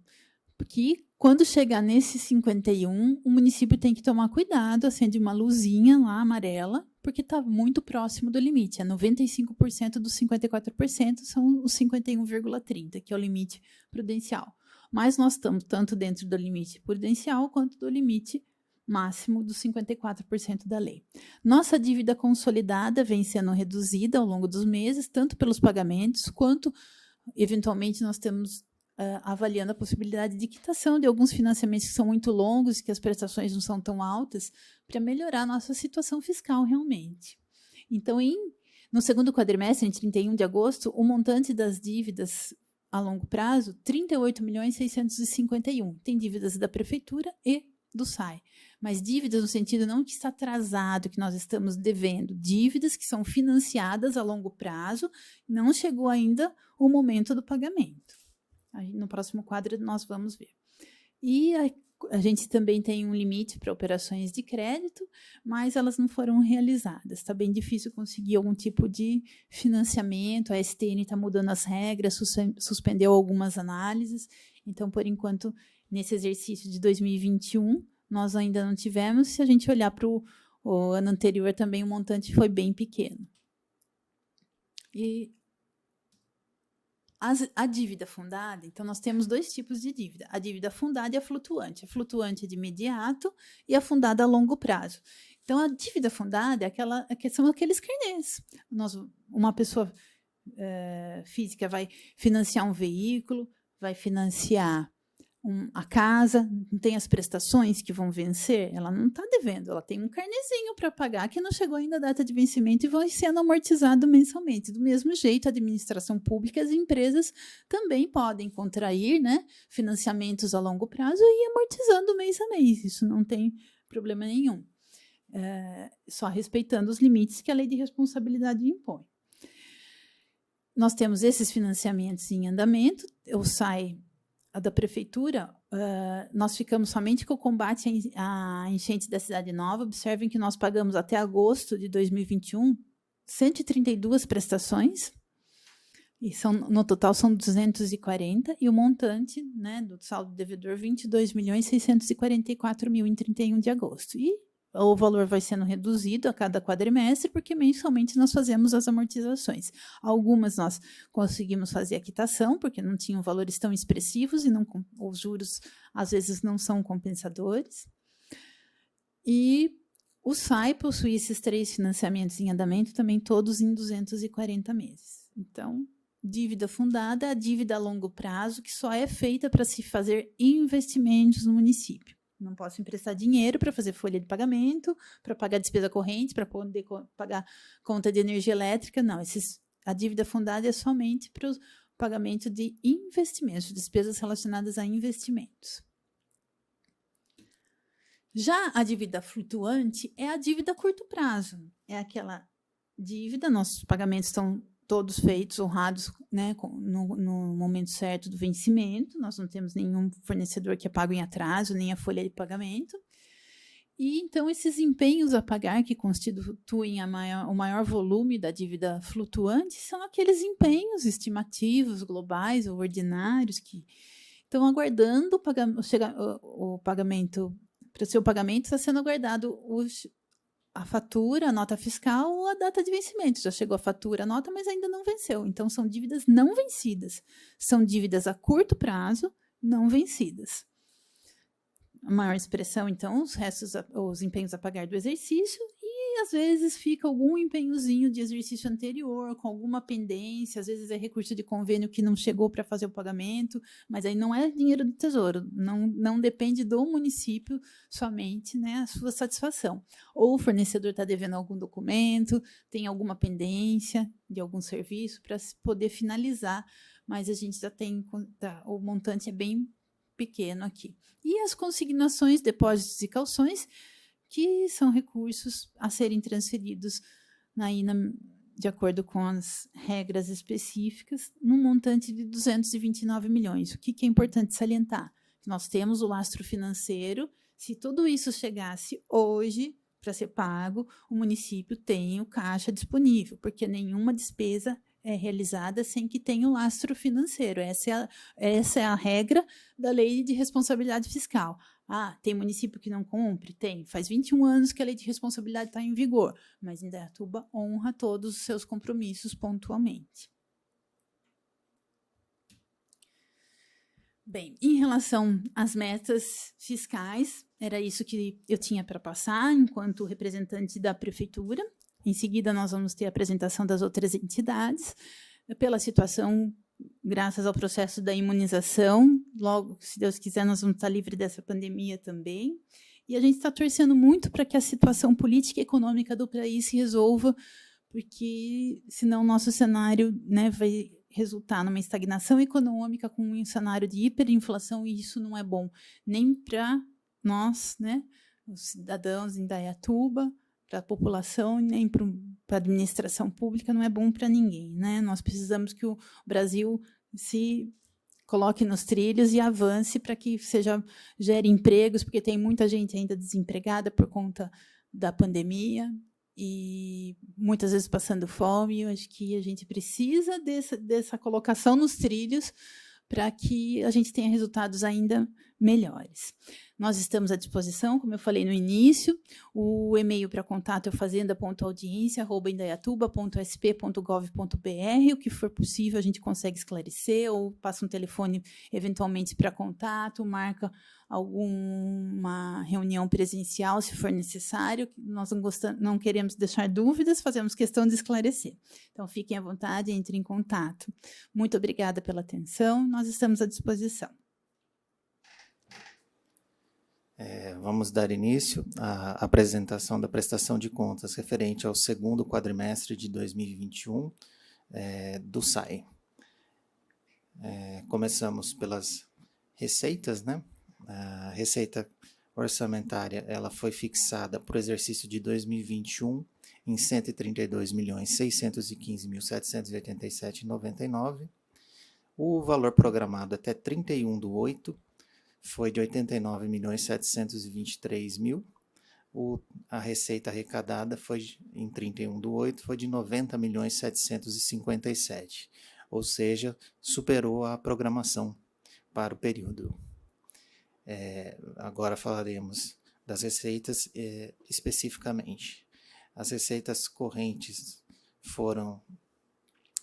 porque quando chegar nesse 51%, o município tem que tomar cuidado, acende uma luzinha lá amarela, porque está muito próximo do limite. 95% dos 54% são os 51,30%, que é o limite prudencial. Mas nós estamos tanto dentro do limite prudencial quanto do limite máximo dos 54% da lei. Nossa dívida consolidada vem sendo reduzida ao longo dos meses, tanto pelos pagamentos, quanto, eventualmente, nós temos avaliando a possibilidade de quitação de alguns financiamentos que são muito longos e que as prestações não são tão altas, para melhorar a nossa situação fiscal realmente. Então, no segundo quadrimestre, em 31 de agosto, o montante das dívidas a longo prazo, 38.651. Tem dívidas da prefeitura e do SAI. Mas dívidas no sentido não que está atrasado, que nós estamos devendo. Dívidas que são financiadas a longo prazo, não chegou ainda o momento do pagamento. Aí, no próximo quadro nós vamos ver. E a gente também tem um limite para operações de crédito, mas elas não foram realizadas. Está bem difícil conseguir algum tipo de financiamento. A STN está mudando as regras, suspendeu algumas análises. Então, por enquanto, nesse exercício de 2021, nós ainda não tivemos. Se a gente olhar para o ano anterior, também o montante foi bem pequeno. E a dívida fundada, então nós temos 2 tipos de dívida, a dívida fundada e a flutuante. A flutuante é de imediato e a fundada a longo prazo. Então, a dívida fundada são aqueles carnês. Uma pessoa física vai financiar um veículo, vai financiar a casa, não tem as prestações que vão vencer, ela não está devendo, ela tem um carnezinho para pagar que não chegou ainda a data de vencimento e vai sendo amortizado mensalmente. Do mesmo jeito, a administração pública e as empresas também podem contrair, né, financiamentos a longo prazo e ir amortizando mês a mês. Isso não tem problema nenhum. Só respeitando os limites que a lei de responsabilidade impõe. Nós temos esses financiamentos em andamento, o SAI da prefeitura, nós ficamos somente com o combate à enchente da Cidade Nova. Observem que nós pagamos até agosto de 2021 132 prestações, E no total são 240, e o montante, né, do saldo devedor, 22.644.000 em 31 de agosto. E o valor vai sendo reduzido a cada quadrimestre, porque mensalmente nós fazemos as amortizações. Algumas nós conseguimos fazer a quitação, porque não tinham valores tão expressivos e os juros, às vezes, não são compensadores. E o SAI possui esses 3 financiamentos em andamento, também todos em 240 meses. Então, dívida fundada é a dívida a longo prazo, que só é feita para se fazer investimentos no município. Não posso emprestar dinheiro para fazer folha de pagamento, para pagar despesa corrente, para poder pagar conta de energia elétrica. Não, a dívida fundada é somente para o pagamento de investimentos, despesas relacionadas a investimentos. Já a dívida flutuante é a dívida a curto prazo. É aquela dívida, nossos pagamentos estão todos feitos, honrados, né, no momento certo do vencimento. Nós não temos nenhum fornecedor que é pago em atraso, nem a folha de pagamento. E então esses empenhos a pagar, que constituem o maior volume da dívida flutuante, são aqueles empenhos estimativos, globais ou ordinários, que estão aguardando o pagamento. Para o seu pagamento está sendo aguardado a fatura, a nota fiscal ou a data de vencimento. Já chegou a fatura, a nota, mas ainda não venceu. Então, são dívidas não vencidas. São dívidas a curto prazo, não vencidas. A maior expressão, então, os empenhos a pagar do exercício, e às vezes fica algum empenhozinho de exercício anterior, com alguma pendência, às vezes é recurso de convênio que não chegou para fazer o pagamento, mas aí não é dinheiro do Tesouro, não depende do município somente, né, a sua satisfação. Ou o fornecedor está devendo algum documento, tem alguma pendência de algum serviço para poder finalizar, mas a gente já tem, o montante é bem pequeno aqui. E as consignações, depósitos e calções, que são recursos a serem transferidos de acordo com as regras específicas, num montante de 229 milhões. O que é importante salientar? Nós temos o lastro financeiro. Se tudo isso chegasse hoje para ser pago, o município tem o caixa disponível, porque nenhuma despesa é realizada sem que tenha o lastro financeiro. Essa é a regra da Lei de Responsabilidade Fiscal. Ah, tem município que não cumpre? Tem. Faz 21 anos que a Lei de Responsabilidade está em vigor, mas Indaiatuba honra todos os seus compromissos pontualmente. Bem, em relação às metas fiscais, era isso que eu tinha para passar enquanto representante da prefeitura. Em seguida, nós vamos ter a apresentação das outras entidades. Pela situação, graças ao processo da imunização, logo, se Deus quiser, nós vamos estar livres dessa pandemia também. E a gente está torcendo muito para que a situação política e econômica do país se resolva, porque senão o nosso cenário, né, vai resultar numa estagnação econômica, com um cenário de hiperinflação, e isso não é bom nem para nós, né, os cidadãos em Indaiatuba, para a população, nem para a administração pública, não é bom para ninguém, né? Nós precisamos que o Brasil se coloque nos trilhos e avance para que gere empregos, porque tem muita gente ainda desempregada por conta da pandemia e muitas vezes passando fome. Eu acho que a gente precisa dessa colocação nos trilhos para que a gente tenha resultados ainda melhores. Nós estamos à disposição, como eu falei no início, o e-mail para contato é fazenda.audiência@indaiatuba.sp.gov.br. O que for possível a gente consegue esclarecer, ou passa um telefone eventualmente para contato, marca alguma reunião presencial, se for necessário. Nós não queremos deixar dúvidas, fazemos questão de esclarecer. Então, fiquem à vontade, entrem em contato. Muito obrigada pela atenção, nós estamos à disposição. Vamos dar início à apresentação da prestação de contas referente ao segundo quadrimestre de 2021 do SAI. Começamos pelas receitas, né? A receita orçamentária ela foi fixada para o exercício de 2021 em R$ 132.615.787,99. O valor programado até 31/8 foi de R$ 89.723.000. A receita arrecadada foi em 31/8 foi de R$ 90.757.000. ou seja, superou a programação para o período. Agora falaremos das receitas especificamente. As receitas correntes foram,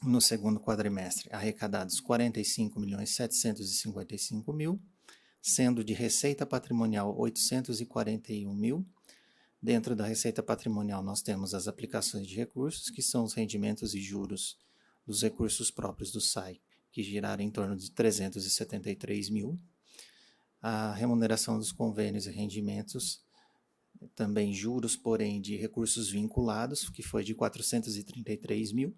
no segundo quadrimestre, arrecadados 45.755.000, sendo de receita patrimonial 841.000. Dentro da receita patrimonial nós temos as aplicações de recursos, que são os rendimentos e juros dos recursos próprios do SAI, que giraram em torno de 373.000. A remuneração dos convênios e rendimentos, também juros, porém de recursos vinculados, que foi de 433.000.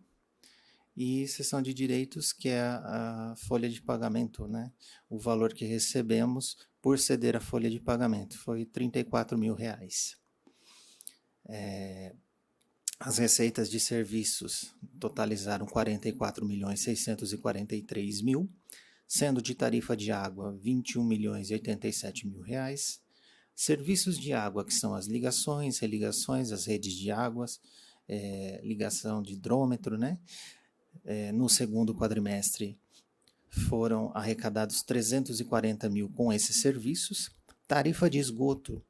E cessão de direitos, que é a folha de pagamento, né? O valor que recebemos por ceder a folha de pagamento foi R$ 34.000. As receitas de serviços totalizaram 44.643.000, sendo de tarifa de água R$ 21.087.000. Serviços de água, que são as ligações, religações, as redes de águas, ligação de hidrômetro, né? No segundo quadrimestre foram arrecadados 340.000 com esses serviços. Tarifa de esgoto,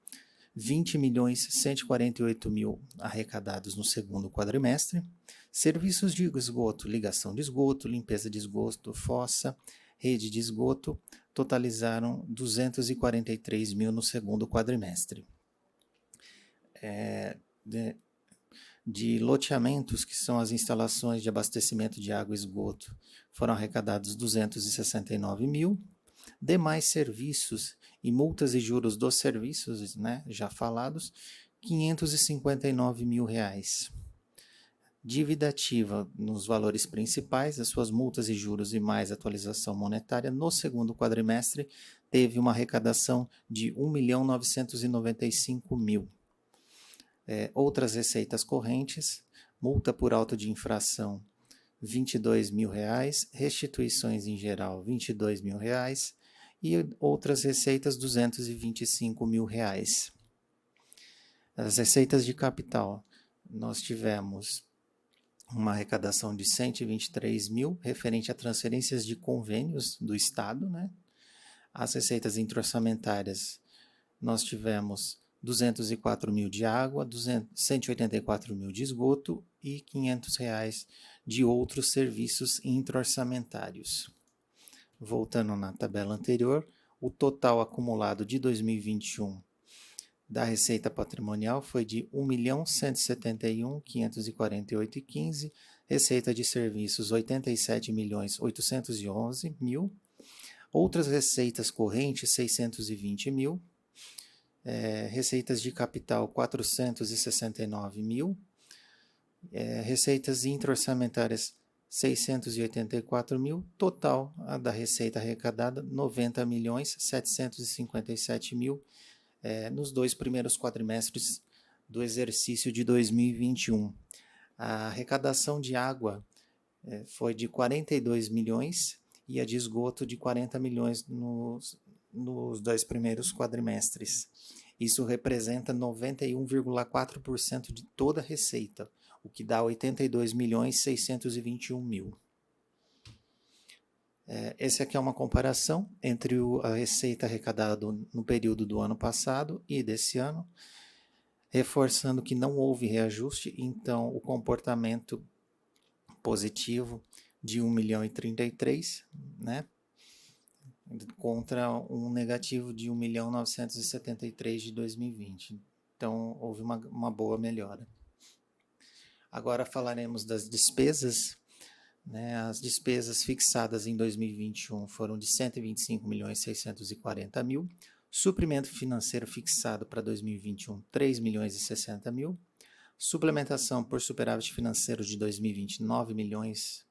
20.148.000 arrecadados no segundo quadrimestre. Serviços de esgoto, ligação de esgoto, limpeza de esgoto, fossa, rede de esgoto, totalizaram 243.000 no segundo quadrimestre. De loteamentos, que são as instalações de abastecimento de água e esgoto, foram arrecadados 269.000. Demais serviços e multas e juros dos serviços, né, já falados, R$ 559.000. Dívida ativa nos valores principais, as suas multas e juros e mais atualização monetária, no segundo quadrimestre teve uma arrecadação de R$ 1.995.000. Outras receitas correntes, multa por auto de infração, R$ 22.000, restituições em geral, R$ 22.000, e outras receitas, R$ 225.000. As receitas de capital, nós tivemos uma arrecadação de 123.000, referente a transferências de convênios do Estado, né? As receitas intra-orçamentárias, nós tivemos 204.000 de água, 184.000 de esgoto e R$ 500 de outros serviços intra-orçamentários. Voltando na tabela anterior, o total acumulado de 2021 da receita patrimonial foi de R$ 1.171.548,15, receita de serviços R$ 87.811.000, outras receitas correntes R$ 620.000, receitas de capital R$ 469.000, receitas intra-orçamentárias R$ 684.000, total da receita arrecadada R$ 90.757.000 nos 2 primeiros quadrimestres do exercício de 2021. A arrecadação de água foi de 42 milhões e a de esgoto de 40 milhões nos 2 primeiros quadrimestres. Isso representa 91,4% de toda a receita, o que dá 82.621.000. Essa aqui é uma comparação entre a receita arrecadada no período do ano passado e desse ano, reforçando que não houve reajuste, então o comportamento positivo de 1.033.000, né, contra um negativo de 1.973.000 de 2020. Então houve uma boa melhora. Agora falaremos das despesas. As despesas fixadas em 2021 foram de 125.640.000, suprimento financeiro fixado para 2021, 3.060.000, suplementação por superávit financeiro de 2020, 9 milhões,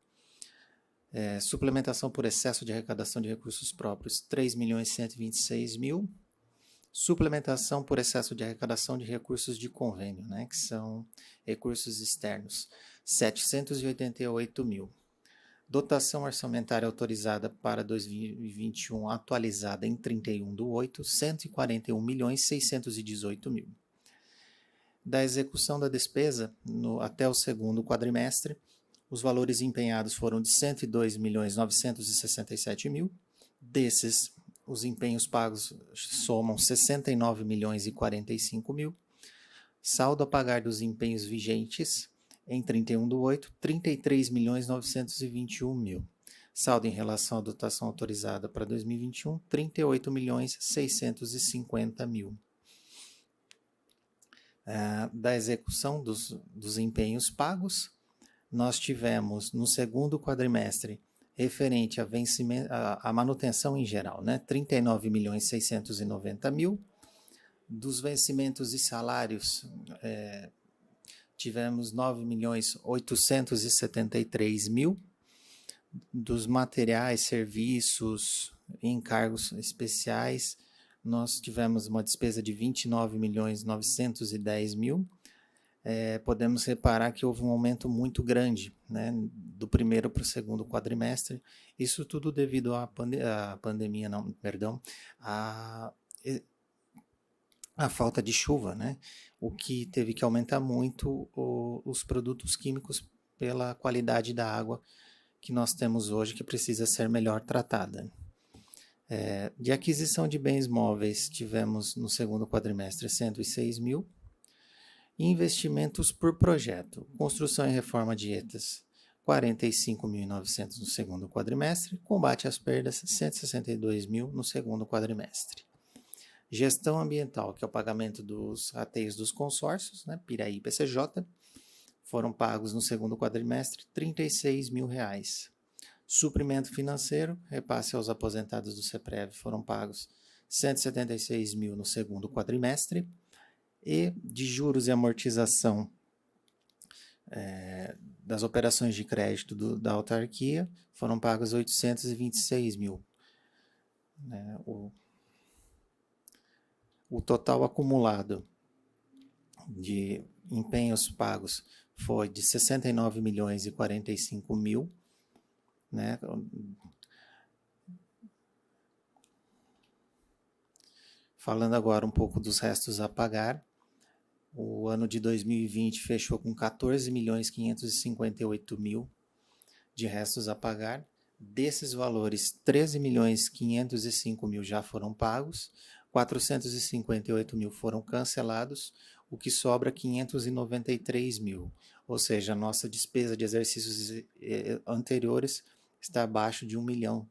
suplementação por excesso de arrecadação de recursos próprios, 3.126.000, suplementação por excesso de arrecadação de recursos de convênio, que são recursos externos, 788.000. Dotação orçamentária autorizada para 2021 atualizada em 31/8, 141.618.000. Da execução da despesa até o segundo quadrimestre, Os valores empenhados foram de 102.967.000. Desses, os empenhos pagos somam 69.045.000. Saldo a pagar dos empenhos vigentes em 31/8, 33.921.000. Saldo em relação à dotação autorizada para 2021, 38.650.000. Da execução dos empenhos pagos, nós tivemos no segundo quadrimestre, referente a manutenção em geral, 39.690.000. Dos vencimentos e salários, tivemos 9.873.000. Dos materiais, serviços e encargos especiais, nós tivemos uma despesa de 29.910.000. Podemos reparar que houve um aumento muito grande, do primeiro para o segundo quadrimestre. Isso tudo devido à pandemia, a falta de chuva, o que teve que aumentar muito os produtos químicos pela qualidade da água que nós temos hoje, que precisa ser melhor tratada. De aquisição de bens móveis, tivemos no segundo quadrimestre 106.000. Investimentos por projeto, construção e reforma de ETAs, 45.900 no segundo quadrimestre, combate às perdas, 162.000 no segundo quadrimestre. Gestão ambiental, que é o pagamento dos rateios dos consórcios, Piraí e PCJ, foram pagos no segundo quadrimestre, R$36.000. Suprimento financeiro, repasse aos aposentados do CEPREV, foram pagos R$176.000 no segundo quadrimestre. E de juros e amortização das operações de crédito da autarquia, foram pagos R$826.000. O total acumulado de empenhos pagos foi de 69.045.000, Falando agora um pouco dos restos a pagar, o ano de 2020 fechou com 14.558.000 de restos a pagar. Desses valores, 13.505.000 já foram pagos, 458.000 foram cancelados, o que sobra 593.000, ou seja, a nossa despesa de exercícios anteriores está abaixo de R$1 milhão.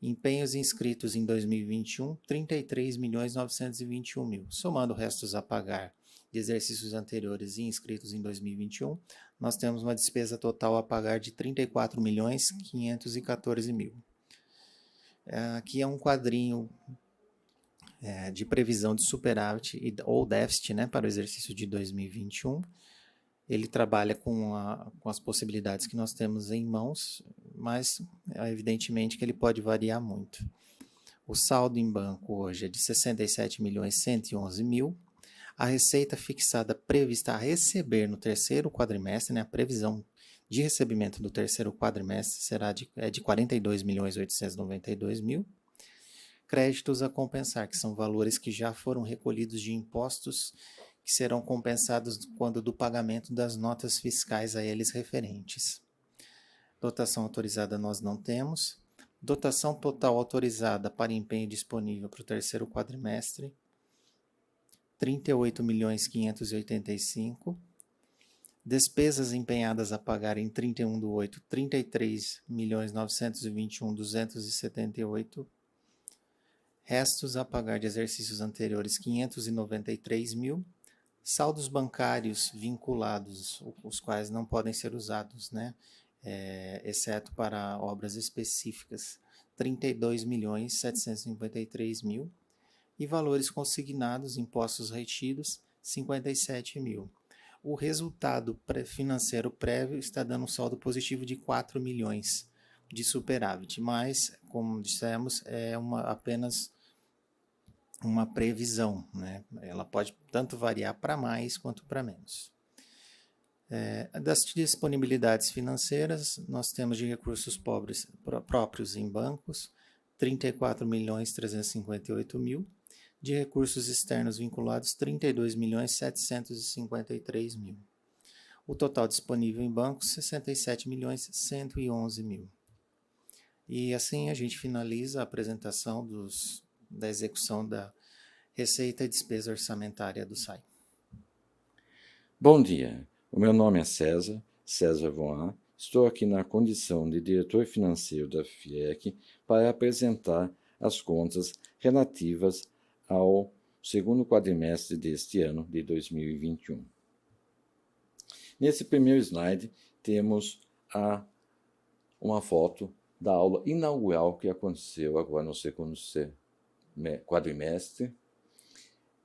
Empenhos inscritos em 2021, 33.921.000. Somando restos a pagar de exercícios anteriores e inscritos em 2021, nós temos uma despesa total a pagar de 34.514.000. Aqui é um quadrinho de previsão de superávit ou déficit, para o exercício de 2021. Ele trabalha com as possibilidades que nós temos em mãos, mas evidentemente que ele pode variar muito. O saldo em banco hoje é de 67.111.000. A receita fixada prevista a receber no terceiro quadrimestre, a previsão de recebimento do terceiro quadrimestre será de 42.892.000. Créditos a compensar, que são valores que já foram recolhidos de impostos, que serão compensados quando do pagamento das notas fiscais a eles referentes. Dotação autorizada nós não temos. Dotação total autorizada para empenho disponível para o terceiro quadrimestre, 38.585.000. Despesas empenhadas a pagar em 31/8, 33.921.278. Restos a pagar de exercícios anteriores, 593.000. Saldos bancários vinculados, os quais não podem ser usados, exceto para obras específicas, 32.753.000. E valores consignados, impostos retidos, 57.000. O resultado financeiro prévio está dando um saldo positivo de 4 milhões de superávit, mas, como dissemos, é apenas uma previsão, Ela pode tanto variar para mais quanto para menos. Das disponibilidades financeiras, nós temos de recursos próprios em bancos, 34.358.000, de recursos externos vinculados, 32.753.000. O total disponível em bancos, 67.111.000. E assim a gente finaliza a apresentação da execução da receita e despesa orçamentária do SAI. Bom dia, o meu nome é César Voan. Estou aqui na condição de diretor financeiro da FIEC para apresentar as contas relativas ao segundo quadrimestre deste ano de 2021. Nesse primeiro slide, temos uma foto da aula inaugural que aconteceu agora no segundo quadrimestre,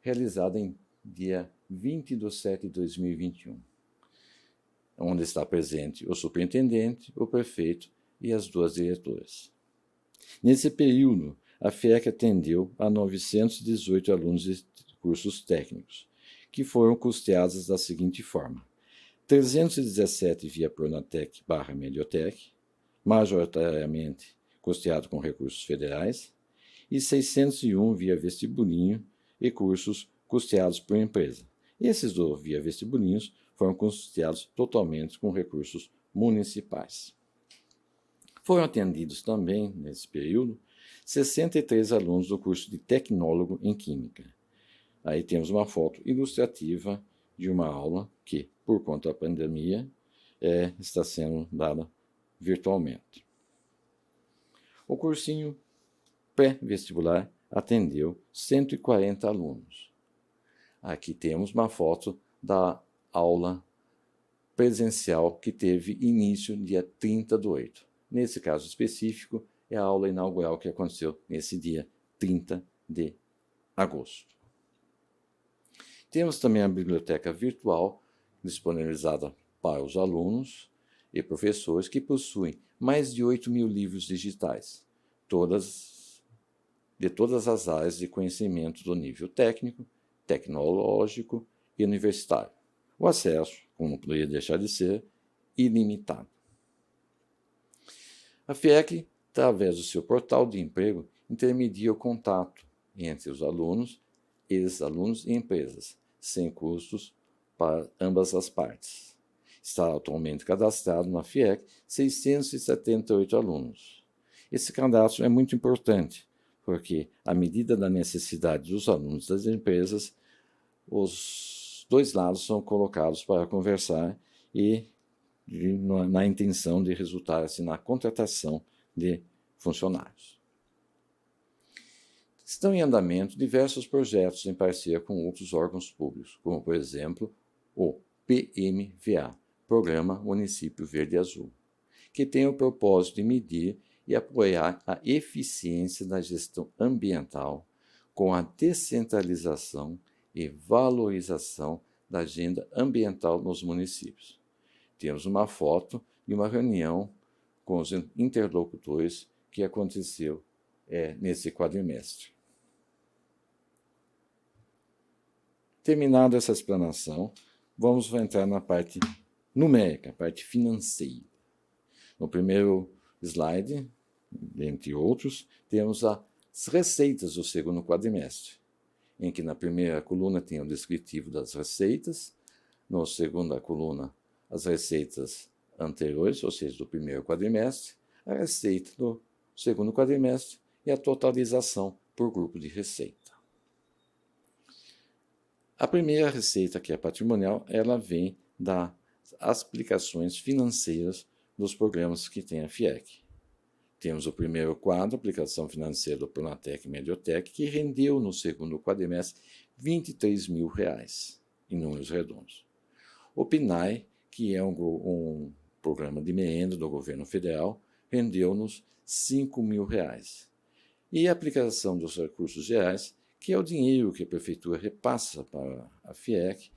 realizada em dia 20/7/2021, onde está presente o superintendente, o prefeito e as duas diretoras. Nesse período, a FIEC atendeu a 918 alunos de cursos técnicos, que foram custeados da seguinte forma: 317 via Pronatec/Mediotec, majoritariamente custeado com recursos federais, e 601 via vestibulinho e cursos custeados por empresa. Esses do via vestibulinhos foram custeados totalmente com recursos municipais. Foram atendidos também, nesse período, 63 alunos do curso de tecnólogo em Química. Aí temos uma foto ilustrativa de uma aula que, por conta da pandemia, está sendo dada virtualmente. O cursinho pré-vestibular atendeu 140 alunos. Aqui temos uma foto da aula presencial que teve início dia 30/8. Nesse caso específico, é a aula inaugural que aconteceu nesse dia 30 de agosto. Temos também a biblioteca virtual disponibilizada para os alunos e professores que possuem mais de 8.000 livros digitais, de todas as áreas de conhecimento do nível técnico, tecnológico e universitário. O acesso, como não poderia deixar de ser, ilimitado. A FIEC, através do seu portal de emprego, intermedia o contato entre os alunos, ex-alunos e empresas, sem custos para ambas as partes. Está atualmente cadastrado na FIEC 678 alunos. Esse cadastro é muito importante, porque, à medida da necessidade dos alunos das empresas, os dois lados são colocados para conversar e na intenção de resultar assim, na contratação de funcionários. Estão em andamento diversos projetos em parceria com outros órgãos públicos, como, por exemplo, o PMVA, Programa Município Verde e Azul, que tem o propósito de medir e apoiar a eficiência da gestão ambiental com a descentralização e valorização da agenda ambiental nos municípios. Temos uma foto de uma reunião com os interlocutores que aconteceu nesse quadrimestre. Terminada essa explanação, vamos entrar na parte numérica, a parte financeira. No primeiro slide, dentre outros, temos as receitas do segundo quadrimestre, em que na primeira coluna tem o descritivo das receitas, na segunda coluna as receitas anteriores, ou seja, do primeiro quadrimestre, a receita do segundo quadrimestre e a totalização por grupo de receita. A primeira receita, que é patrimonial, ela vem das aplicações financeiras dos programas que tem a FIEC. Temos o primeiro quadro, aplicação financeira do Pronatec e Mediotec, que rendeu no segundo quadrimestre R$23 mil, em números redondos. O PNAE, que é um programa de merenda do governo federal, rendeu-nos R$5 mil. E a aplicação dos recursos gerais, que é o dinheiro que a prefeitura repassa para a FIEC,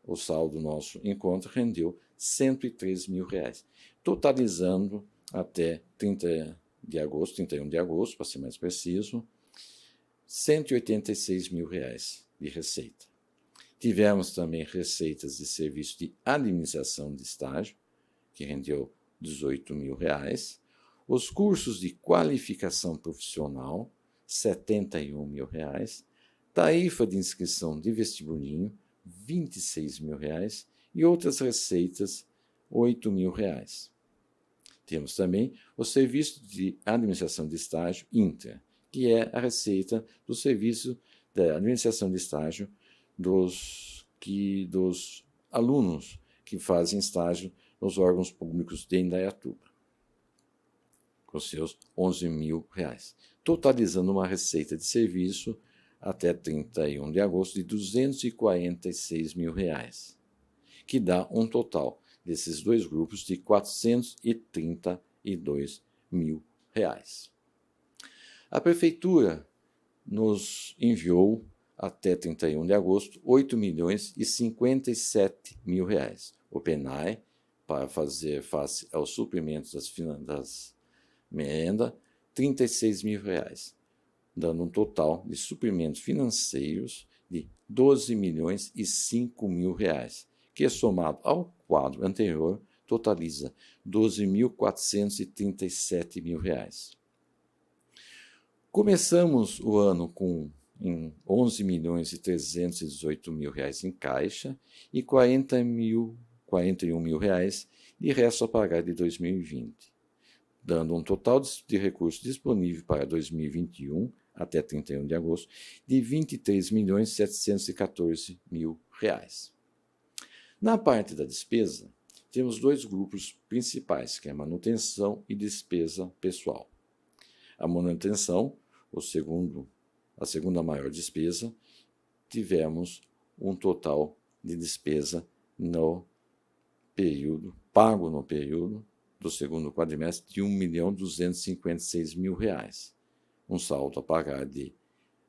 o saldo nosso em conta rendeu R$103 mil, totalizando até 31 de agosto, para ser mais preciso, R$186 mil de receita. Tivemos também receitas de serviço de administração de estágio, que rendeu R$18 mil. Os cursos de qualificação profissional, R$71 mil. Tarifa de inscrição de vestibulinho, R$ 26.000 e outras receitas R$ 8.000. Temos também o Serviço de Administração de Estágio Inter, que é a receita do serviço da administração de estágio dos alunos que fazem estágio nos órgãos públicos de Indaiatuba, com seus R$ 11.000, totalizando uma receita de serviço até 31 de agosto de R$ 246.000, que dá um total desses dois grupos de R$ 432.000. A Prefeitura nos enviou até 31 de agosto, R$ 8.057.000. O PENAE, para fazer face aos suprimentos das merenda, R$ 36.000, dando um total de suprimentos financeiros de R$ 12.005.000, que, somado ao quadro anterior, totaliza R$ 12.437.000. Começamos o ano com R$ 11.318.000 em caixa e R$ 41.000 de resto a pagar de 2020, dando um total de recursos disponível para 2021 até 31 de agosto de R$ 23.714.000. Na parte da despesa, temos dois grupos principais, que é manutenção e despesa pessoal. A manutenção, a segunda maior despesa, tivemos um total de despesa pago no período do segundo quadrimestre de R$ 1.256.000, um saldo a pagar de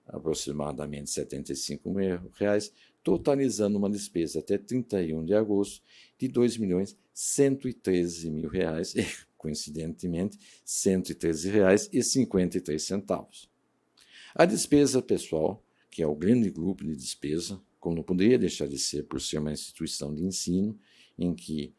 aproximadamente R$ 75.000, totalizando uma despesa até 31 de agosto de R$ 2.113.000, e, coincidentemente, R$ 113,53. A despesa pessoal, que é o grande grupo de despesa, como não poderia deixar de ser por ser uma instituição de ensino, em que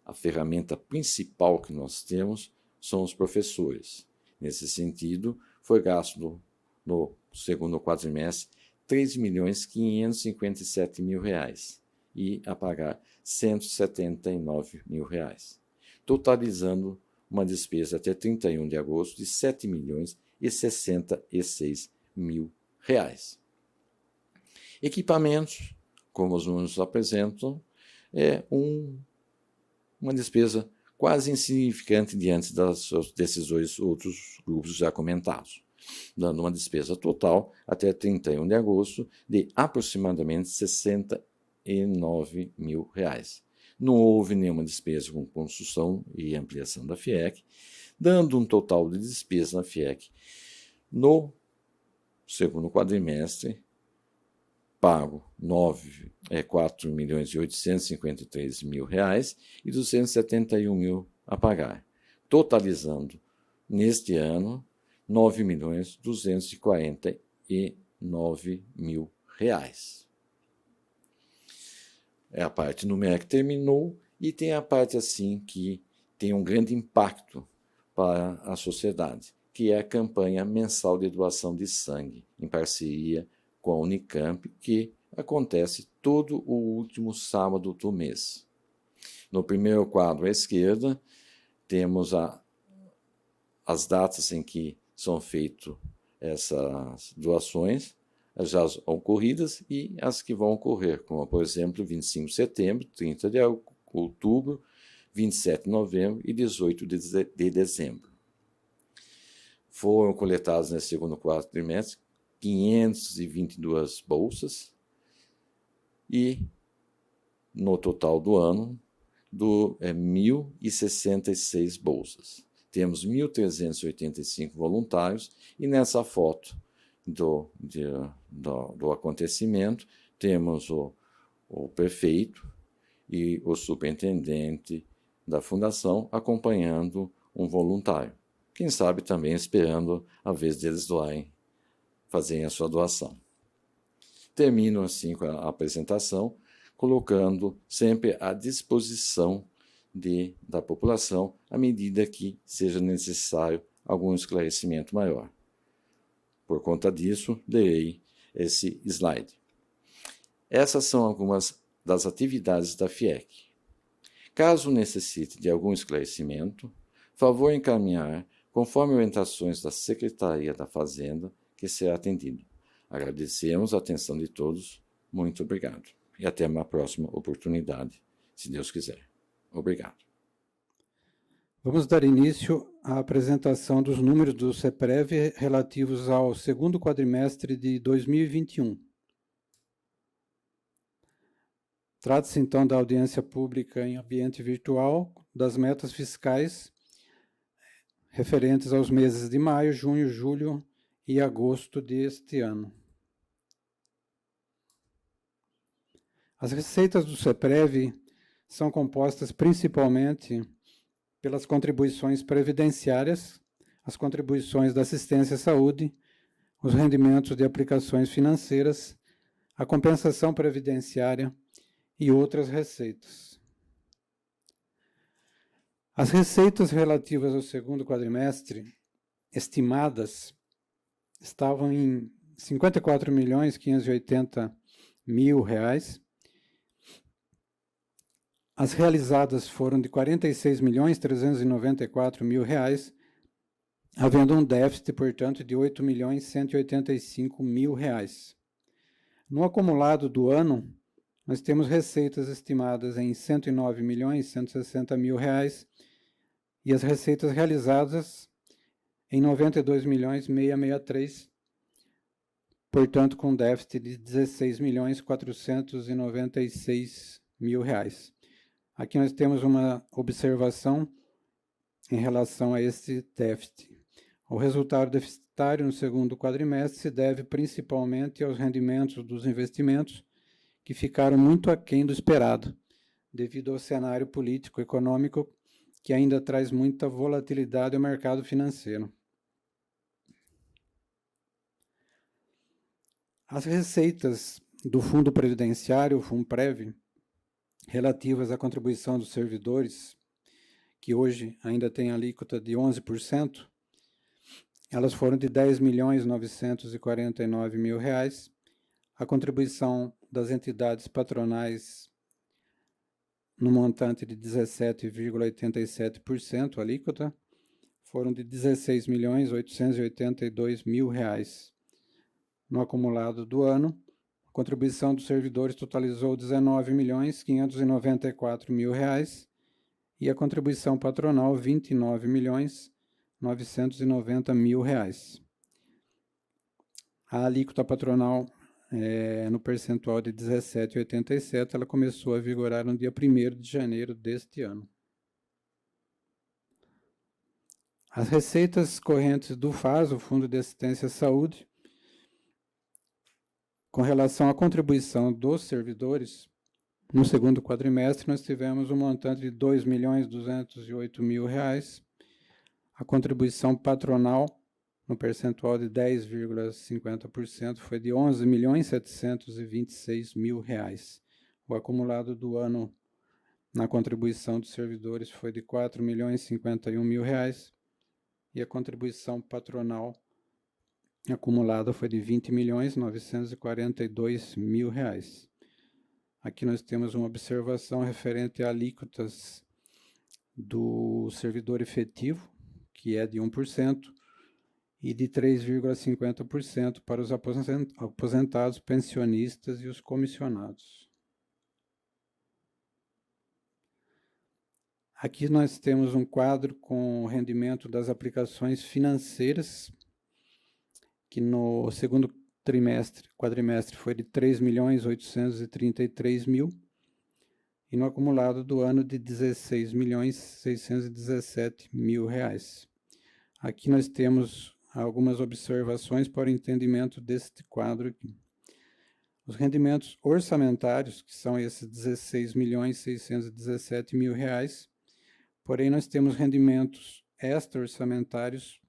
a ferramenta principal que nós temos são os professores. Nesse sentido, foi gasto no segundo quadrimestre R$ 3.557.000 e a pagar R$ 179.000, totalizando uma despesa até 31 de agosto de R$ 7.066.000. Equipamentos, como os números apresentam, é uma despesa quase insignificante diante desses dois outros grupos já comentados, dando uma despesa total até 31 de agosto de aproximadamente R$ 69.000. Não houve nenhuma despesa com construção e ampliação da FIEC, dando um total de despesa na FIEC no segundo quadrimestre pago R$ 4.853.000 e R$ 271.000 a pagar, totalizando neste ano R$ 9.249.000. A parte numérica terminou e tem a parte assim que tem um grande impacto para a sociedade, que é a campanha mensal de doação de sangue, em parceria com a Unicamp, que acontece todo o último sábado do mês. No primeiro quadro à esquerda, temos as datas em que são feitas essas doações, já ocorridas e as que vão ocorrer, como, por exemplo, 25 de setembro, 30 de outubro, 27 de novembro e 18 de dezembro. Foram coletadas nesse segundo quadrimestre 522 bolsas e, no total do ano, 1.066 bolsas. Temos 1.385 voluntários e nessa foto do acontecimento temos o prefeito e o superintendente da fundação acompanhando um voluntário. Quem sabe também esperando a vez deles fazerem a sua doação. Termino assim com a apresentação, colocando sempre à disposição da população à medida que seja necessário algum esclarecimento maior. Por conta disso, lerei esse slide. Essas são algumas das atividades da FIEC. Caso necessite de algum esclarecimento, favor encaminhar conforme orientações da Secretaria da Fazenda, que será atendido. Agradecemos a atenção de todos. Muito obrigado. E até uma próxima oportunidade, se Deus quiser. Obrigado. Vamos dar início à apresentação dos números do CEPREV relativos ao segundo quadrimestre de 2021. Trata-se, então, da audiência pública em ambiente virtual das metas fiscais referentes aos meses de maio, junho, julho e agosto deste ano. As receitas do CEPREV são compostas principalmente pelas contribuições previdenciárias, as contribuições da assistência à saúde, os rendimentos de aplicações financeiras, a compensação previdenciária e outras receitas. As receitas relativas ao segundo quadrimestre, estimadas, estavam em R$ 54.580.000. As realizadas foram de R$ 46.394.000, havendo um déficit, portanto, de R$ 8.185.000. No acumulado do ano, nós temos receitas estimadas em R$ 109.160.000 e as receitas realizadas em R$ 92.663.000, portanto, com déficit de R$ 16.496.000. Aqui nós temos uma observação em relação a esse déficit. O resultado deficitário no segundo quadrimestre se deve principalmente aos rendimentos dos investimentos, que ficaram muito aquém do esperado, devido ao cenário político-econômico que ainda traz muita volatilidade ao mercado financeiro. As receitas do Fundo Previdenciário, o FUNPREV, relativas à contribuição dos servidores, que hoje ainda tem alíquota de 11%, elas foram de R$ 10.949.000. A contribuição das entidades patronais no montante de 17,87%, alíquota, foram de R$ 16.882.000. No acumulado do ano, a contribuição dos servidores totalizou R$ 19.594.000 e a contribuição patronal R$ 29.990.000. A alíquota patronal no percentual de 17,87, ela começou a vigorar no dia 1º de janeiro deste ano. As receitas correntes do FAS, o Fundo de Assistência à Saúde, com relação à contribuição dos servidores, no segundo quadrimestre nós tivemos um montante de R$ 2.208.000, a contribuição patronal no percentual de 10,50% foi de R$ 11.726.000. O acumulado do ano na contribuição dos servidores foi de R$ 4.051.000 e a contribuição patronal acumulada foi de R$ 20.942.000. Aqui nós temos uma observação referente a alíquotas do servidor efetivo, que é de 1%, e de 3,50% para os aposentados, pensionistas e os comissionados. Aqui nós temos um quadro com o rendimento das aplicações financeiras, que no segundo quadrimestre foi de R$ 3.833.000 e no acumulado do ano de R$ 16.617.000. Aqui nós temos algumas observações para o entendimento deste quadro aqui. Os rendimentos orçamentários, que são esses R$ 16.617.000, porém nós temos rendimentos extra-orçamentários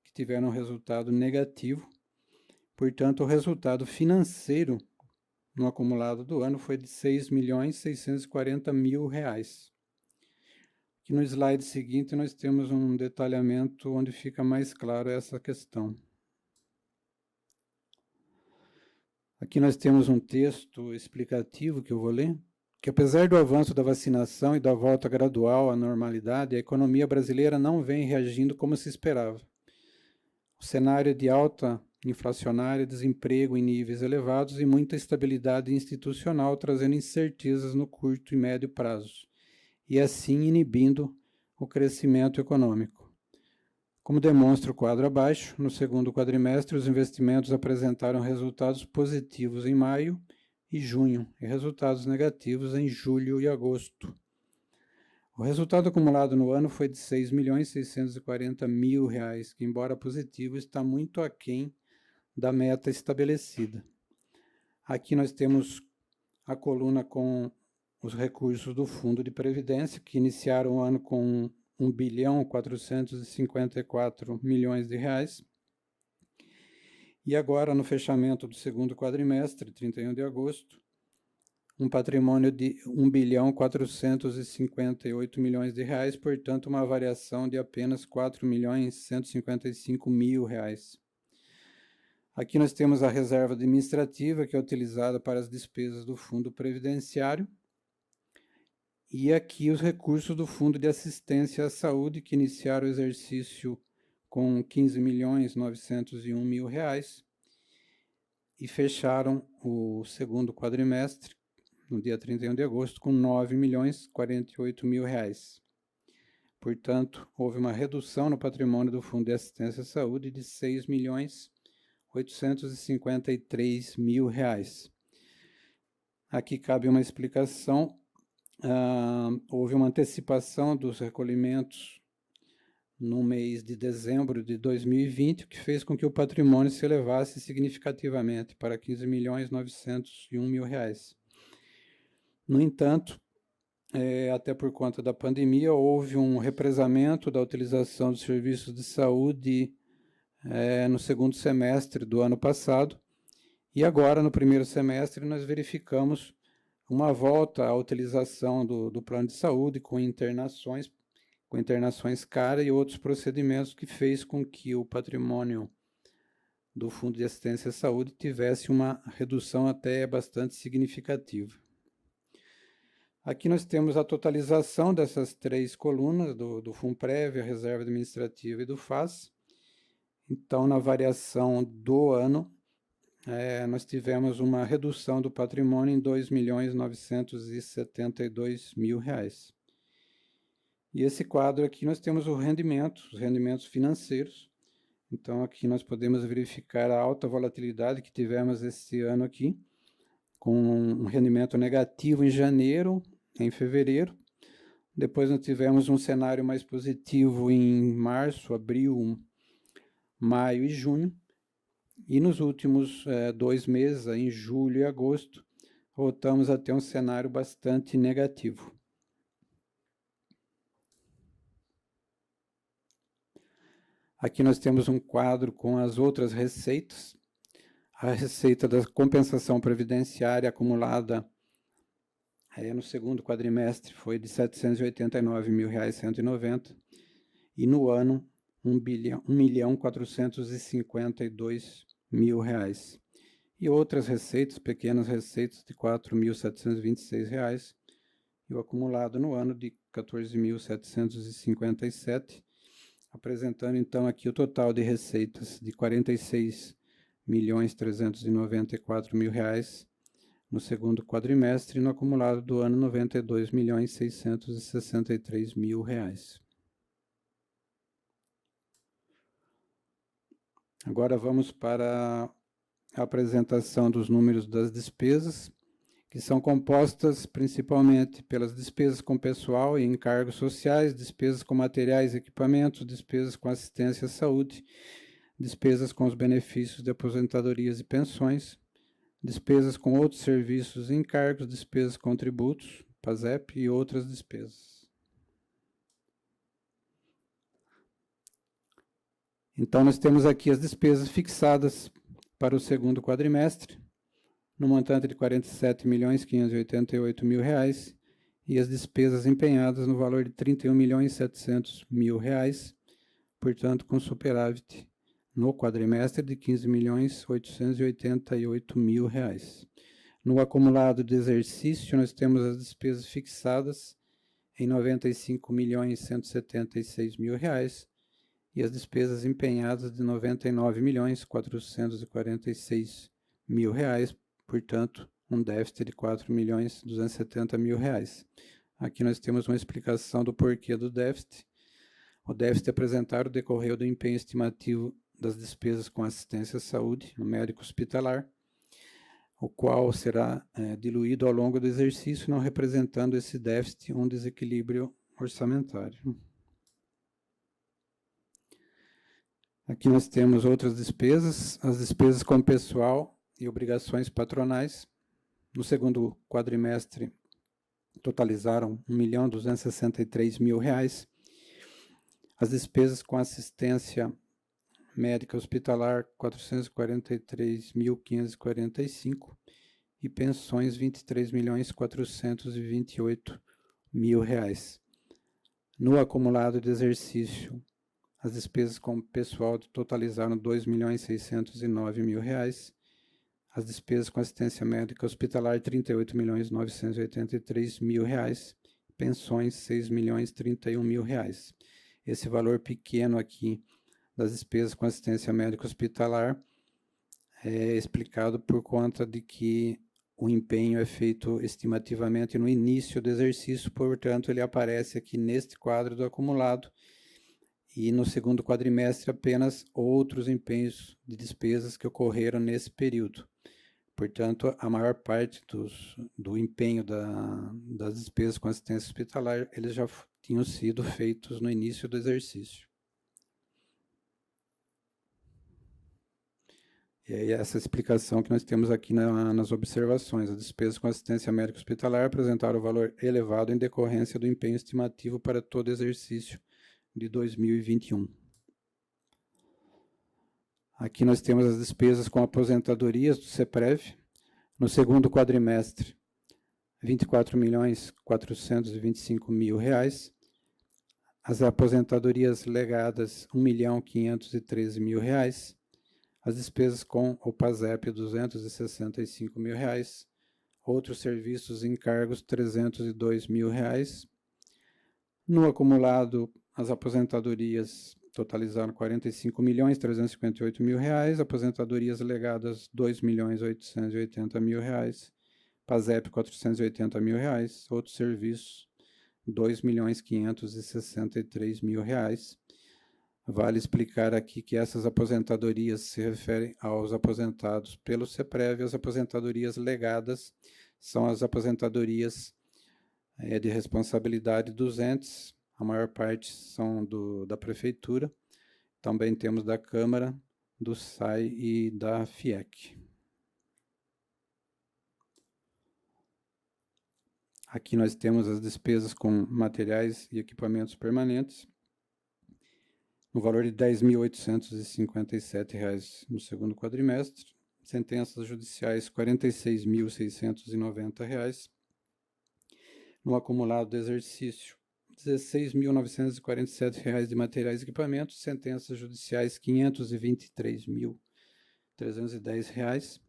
que tiveram um resultado negativo, portanto o resultado financeiro no acumulado do ano foi de R$ 6.640.000. Aqui no slide seguinte nós temos um detalhamento onde fica mais claro essa questão. Aqui nós temos um texto explicativo que eu vou ler, que apesar do avanço da vacinação e da volta gradual à normalidade, a economia brasileira não vem reagindo como se esperava. O cenário de alta inflacionária, desemprego em níveis elevados e muita instabilidade institucional, trazendo incertezas no curto e médio prazo, e assim inibindo o crescimento econômico. Como demonstra o quadro abaixo, no segundo quadrimestre, os investimentos apresentaram resultados positivos em maio e junho, e resultados negativos em julho e agosto. O resultado acumulado no ano foi de R$ 6.640.000, que, embora positivo, está muito aquém da meta estabelecida. Aqui nós temos a coluna com os recursos do Fundo de Previdência, que iniciaram o ano com R$ 1.454.000.000, e agora, no fechamento do segundo quadrimestre, 31 de agosto, um patrimônio de R$ 1.458.000.000, portanto, uma variação de apenas R$ 4.155.000. Aqui nós temos a reserva administrativa, que é utilizada para as despesas do Fundo Previdenciário, e aqui os recursos do Fundo de Assistência à Saúde, que iniciaram o exercício com R$ 15.901.000 e fecharam o segundo quadrimestre, no dia 31 de agosto, com R$ 9.048.000. Portanto, houve uma redução no patrimônio do Fundo de Assistência à Saúde de R$ 6.853.000. Aqui cabe uma explicação. Houve uma antecipação dos recolhimentos no mês de dezembro de 2020, o que fez com que o patrimônio se elevasse significativamente para R$ 15.901.000. No entanto, até por conta da pandemia, houve um represamento da utilização dos serviços de saúde no segundo semestre do ano passado, e agora, no primeiro semestre, nós verificamos uma volta à utilização do plano de saúde com internações caras e outros procedimentos, que fez com que o patrimônio do Fundo de Assistência à Saúde tivesse uma redução até bastante significativa. Aqui nós temos a totalização dessas três colunas, do FUNPREV, a reserva administrativa e do FAS. Então, na variação do ano, nós tivemos uma redução do patrimônio em R$ 2.972.000. E esse quadro aqui nós temos os rendimentos financeiros. Então, aqui nós podemos verificar a alta volatilidade que tivemos esse ano aqui, com um rendimento negativo em janeiro, em fevereiro. Depois nós tivemos um cenário mais positivo em março, abril, maio e junho. E nos últimos 2 meses, em julho e agosto, voltamos a ter um cenário bastante negativo. Aqui nós temos um quadro com as outras receitas. A receita da compensação previdenciária acumulada no segundo quadrimestre foi de R$ 789.190, e no ano R$ 1.452.000. E outras receitas, pequenas receitas, de R$ 4.726, e o acumulado no ano de R$ 14.757, apresentando então aqui o total de receitas de R$ 46.394.000 no segundo quadrimestre, e no acumulado do ano R$ 92.663.000. Agora vamos para a apresentação dos números das despesas, que são compostas principalmente pelas despesas com pessoal e encargos sociais, despesas com materiais e equipamentos, despesas com assistência à saúde, despesas com os benefícios de aposentadorias e pensões, despesas com outros serviços e encargos, despesas com tributos, PASEP e outras despesas. Então, nós temos aqui as despesas fixadas para o segundo quadrimestre, no montante de R$ 47.588.000, e as despesas empenhadas no valor de R$ 31.700.000, portanto, com superávit no quadrimestre de R$ 15.888.000. No acumulado de exercício, nós temos as despesas fixadas em R$ 95.176.000 e as despesas empenhadas de R$ 99.446.000, portanto, um déficit de R$ 4.270.000. Aqui nós temos uma explicação do porquê do déficit. O déficit apresentado decorreu do empenho estimativo das despesas com assistência à saúde no médico hospitalar, o qual será diluído ao longo do exercício, não representando esse déficit um desequilíbrio orçamentário. Aqui nós temos outras despesas, as despesas com pessoal e obrigações patronais. No segundo quadrimestre, totalizaram R$ 1.263.000. As despesas com assistência médica hospitalar, R$ 443.545 e pensões, R$ 23.428.000. No acumulado de exercício, as despesas com pessoal totalizaram R$ 2.609.000. As despesas com assistência médica hospitalar, R$ 38.983.000. Pensões, R$ 6.031.000. Esse valor pequeno aqui das despesas com assistência médica hospitalar é explicado por conta de que o empenho é feito estimativamente no início do exercício, portanto, ele aparece aqui neste quadro do acumulado, e no segundo quadrimestre apenas outros empenhos de despesas que ocorreram nesse período. Portanto, a maior parte do empenho das despesas com assistência hospitalar, eles já tinham sido feitos no início do exercício. E aí essa explicação que nós temos aqui nas observações. As despesas com assistência médica hospitalar apresentaram valor elevado em decorrência do empenho estimativo para todo exercício de 2021. Aqui nós temos as despesas com aposentadorias do CEPREV. No segundo quadrimestre, R$ 24.425.000. As aposentadorias legadas, R$ 1.513.000. As despesas com o PASEP, R$ 265.000. Outros serviços e encargos, R$ 302.000. No acumulado, as aposentadorias totalizaram R$ 45.358.000, aposentadorias legadas R$ 2.880.000, PASEP R$ 480.000, outros serviços R$ 2.563.000. Vale explicar aqui que essas aposentadorias se referem aos aposentados pelo CEPREV, e as aposentadorias legadas são as aposentadorias de responsabilidade dos entes. A maior parte são da Prefeitura, também temos da Câmara, do SAI e da FIEC. Aqui nós temos as despesas com materiais e equipamentos permanentes, no valor de R$ 10.857 no segundo quadrimestre, sentenças judiciais R$ 46.690, no acumulado do exercício R$ 16.947 de materiais e equipamentos, sentenças judiciais R$ 523.310,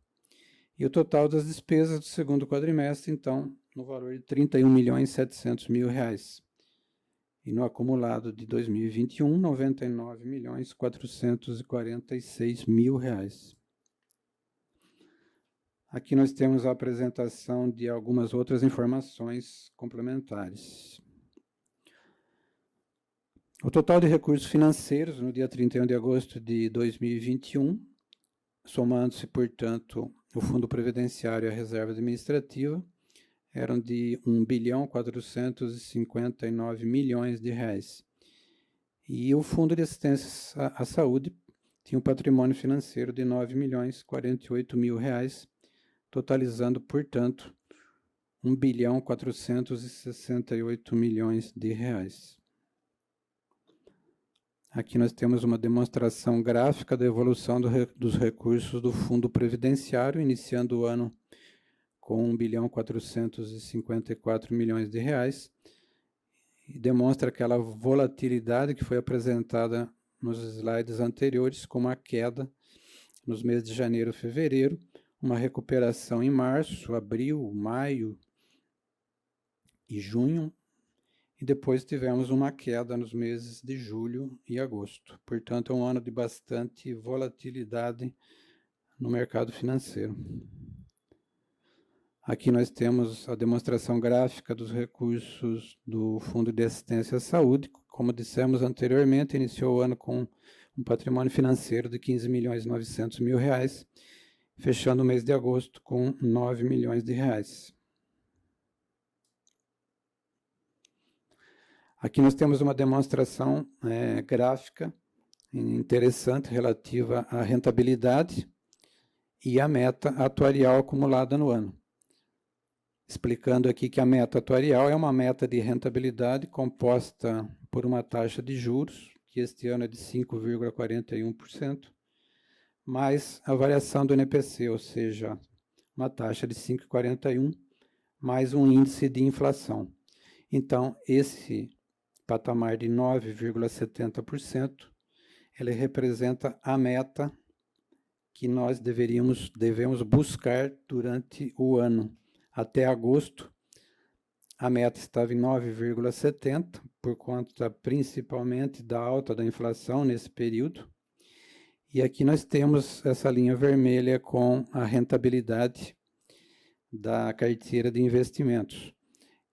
e o total das despesas do segundo quadrimestre, então, no valor de R$ 31.700.000, e no acumulado de 2021, R$ 99.446.000. Aqui nós temos a apresentação de algumas outras informações complementares. O total de recursos financeiros no dia 31 de agosto de 2021, somando-se, portanto, o Fundo Previdenciário e a Reserva Administrativa, eram de R$ 1.459.000.000. E o Fundo de Assistência à Saúde tinha um patrimônio financeiro de R$ 9.048.000, totalizando, portanto, R$ 1.468.000.000. Aqui nós temos uma demonstração gráfica da evolução dos recursos do Fundo Previdenciário, iniciando o ano com R$ 1.454.000.000, e demonstra aquela volatilidade que foi apresentada nos slides anteriores, com uma queda nos meses de janeiro e fevereiro, uma recuperação em março, abril, maio e junho, e depois tivemos uma queda nos meses de julho e agosto. Portanto, é um ano de bastante volatilidade no mercado financeiro. Aqui nós temos a demonstração gráfica dos recursos do Fundo de Assistência à Saúde. Como dissemos anteriormente, iniciou o ano com um patrimônio financeiro de R$ 15.900.000, fechando o mês de agosto com R$ 9 milhões. Aqui nós temos uma demonstração gráfica interessante relativa à rentabilidade e à meta atuarial acumulada no ano. Explicando aqui que a meta atuarial é uma meta de rentabilidade composta por uma taxa de juros, que este ano é de 5,41%, mais a variação do INPC, ou seja, uma taxa de 5,41%, mais um índice de inflação. Então, esse patamar de 9,70%, ele representa a meta que nós devemos buscar durante o ano. Até agosto, a meta estava em 9,70%, por conta principalmente da alta da inflação nesse período. E aqui nós temos essa linha vermelha com a rentabilidade da carteira de investimentos.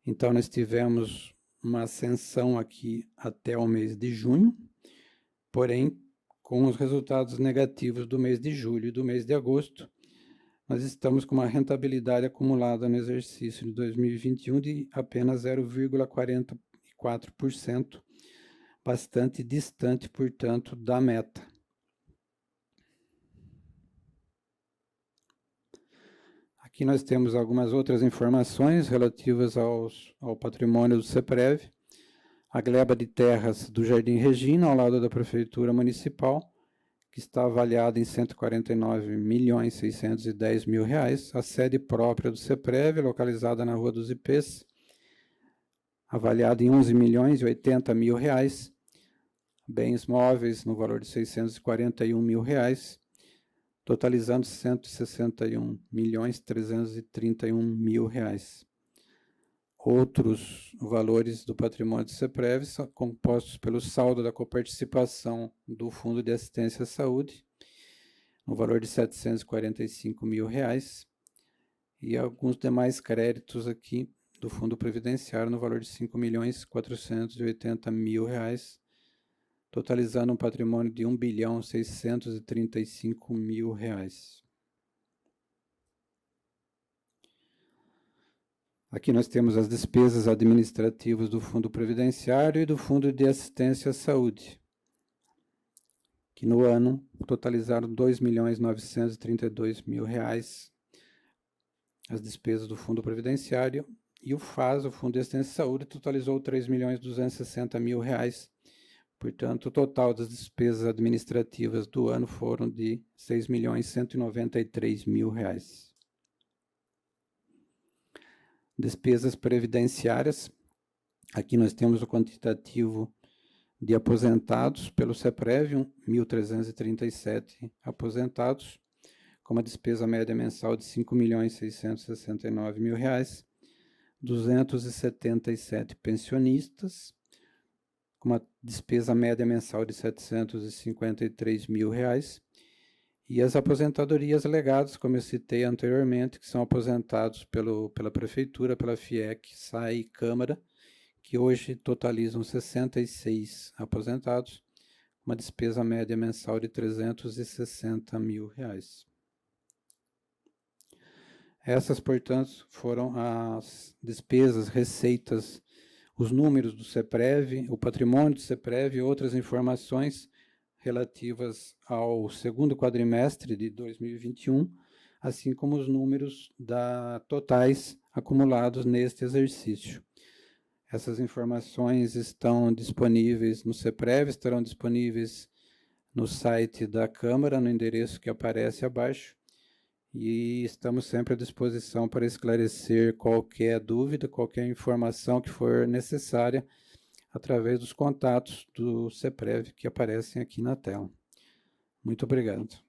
Então, nós tivemos uma ascensão aqui até o mês de junho, porém, com os resultados negativos do mês de julho e do mês de agosto, nós estamos com uma rentabilidade acumulada no exercício de 2021 de apenas 0,44%, bastante distante, portanto, da meta. Aqui nós temos algumas outras informações relativas ao patrimônio do CEPREV. A gleba de terras do Jardim Regina, ao lado da Prefeitura Municipal, que está avaliada em R$ 149.610.000, a sede própria do CEPREV, localizada na Rua dos Ipês, avaliada em R$ 11.080.000, bens móveis no valor de R$ 641.000, totalizando R$ 161.331.000. Outros valores do patrimônio do CEPREV são compostos pelo saldo da coparticipação do Fundo de Assistência à Saúde, no valor de R$ 745.000, e alguns demais créditos aqui do Fundo Previdenciário, no valor de R$ 5.480.000, totalizando um patrimônio de R$ 1.635.000. Aqui nós temos as despesas administrativas do Fundo Previdenciário e do Fundo de Assistência à Saúde, que no ano totalizaram R$ 2.932.000 as despesas do Fundo Previdenciário, e o FAS, o Fundo de Assistência à Saúde, totalizou R$ 3.260.000. Portanto, o total das despesas administrativas do ano foram de R$ 6.193.000. Despesas previdenciárias, aqui nós temos o quantitativo de aposentados pelo CEPREV, 1.337 aposentados, com uma despesa média mensal de R$ 5.669.000, 277 pensionistas, com uma despesa média mensal de R$ 753.000, e as aposentadorias legadas, como eu citei anteriormente, que são aposentados pela Prefeitura, pela FIEC, SAI e Câmara, que hoje totalizam 66 aposentados, uma despesa média mensal de R$ 360.000. Essas, portanto, foram as despesas, receitas, os números do CEPREV, o patrimônio do CEPREV e outras informações relativas ao segundo quadrimestre de 2021, assim como os números totais acumulados neste exercício. Essas informações estão disponíveis no CEPREV, estarão disponíveis no site da Câmara, no endereço que aparece abaixo, e estamos sempre à disposição para esclarecer qualquer dúvida, qualquer informação que for necessária através dos contatos do CEPREV que aparecem aqui na tela. Muito obrigado.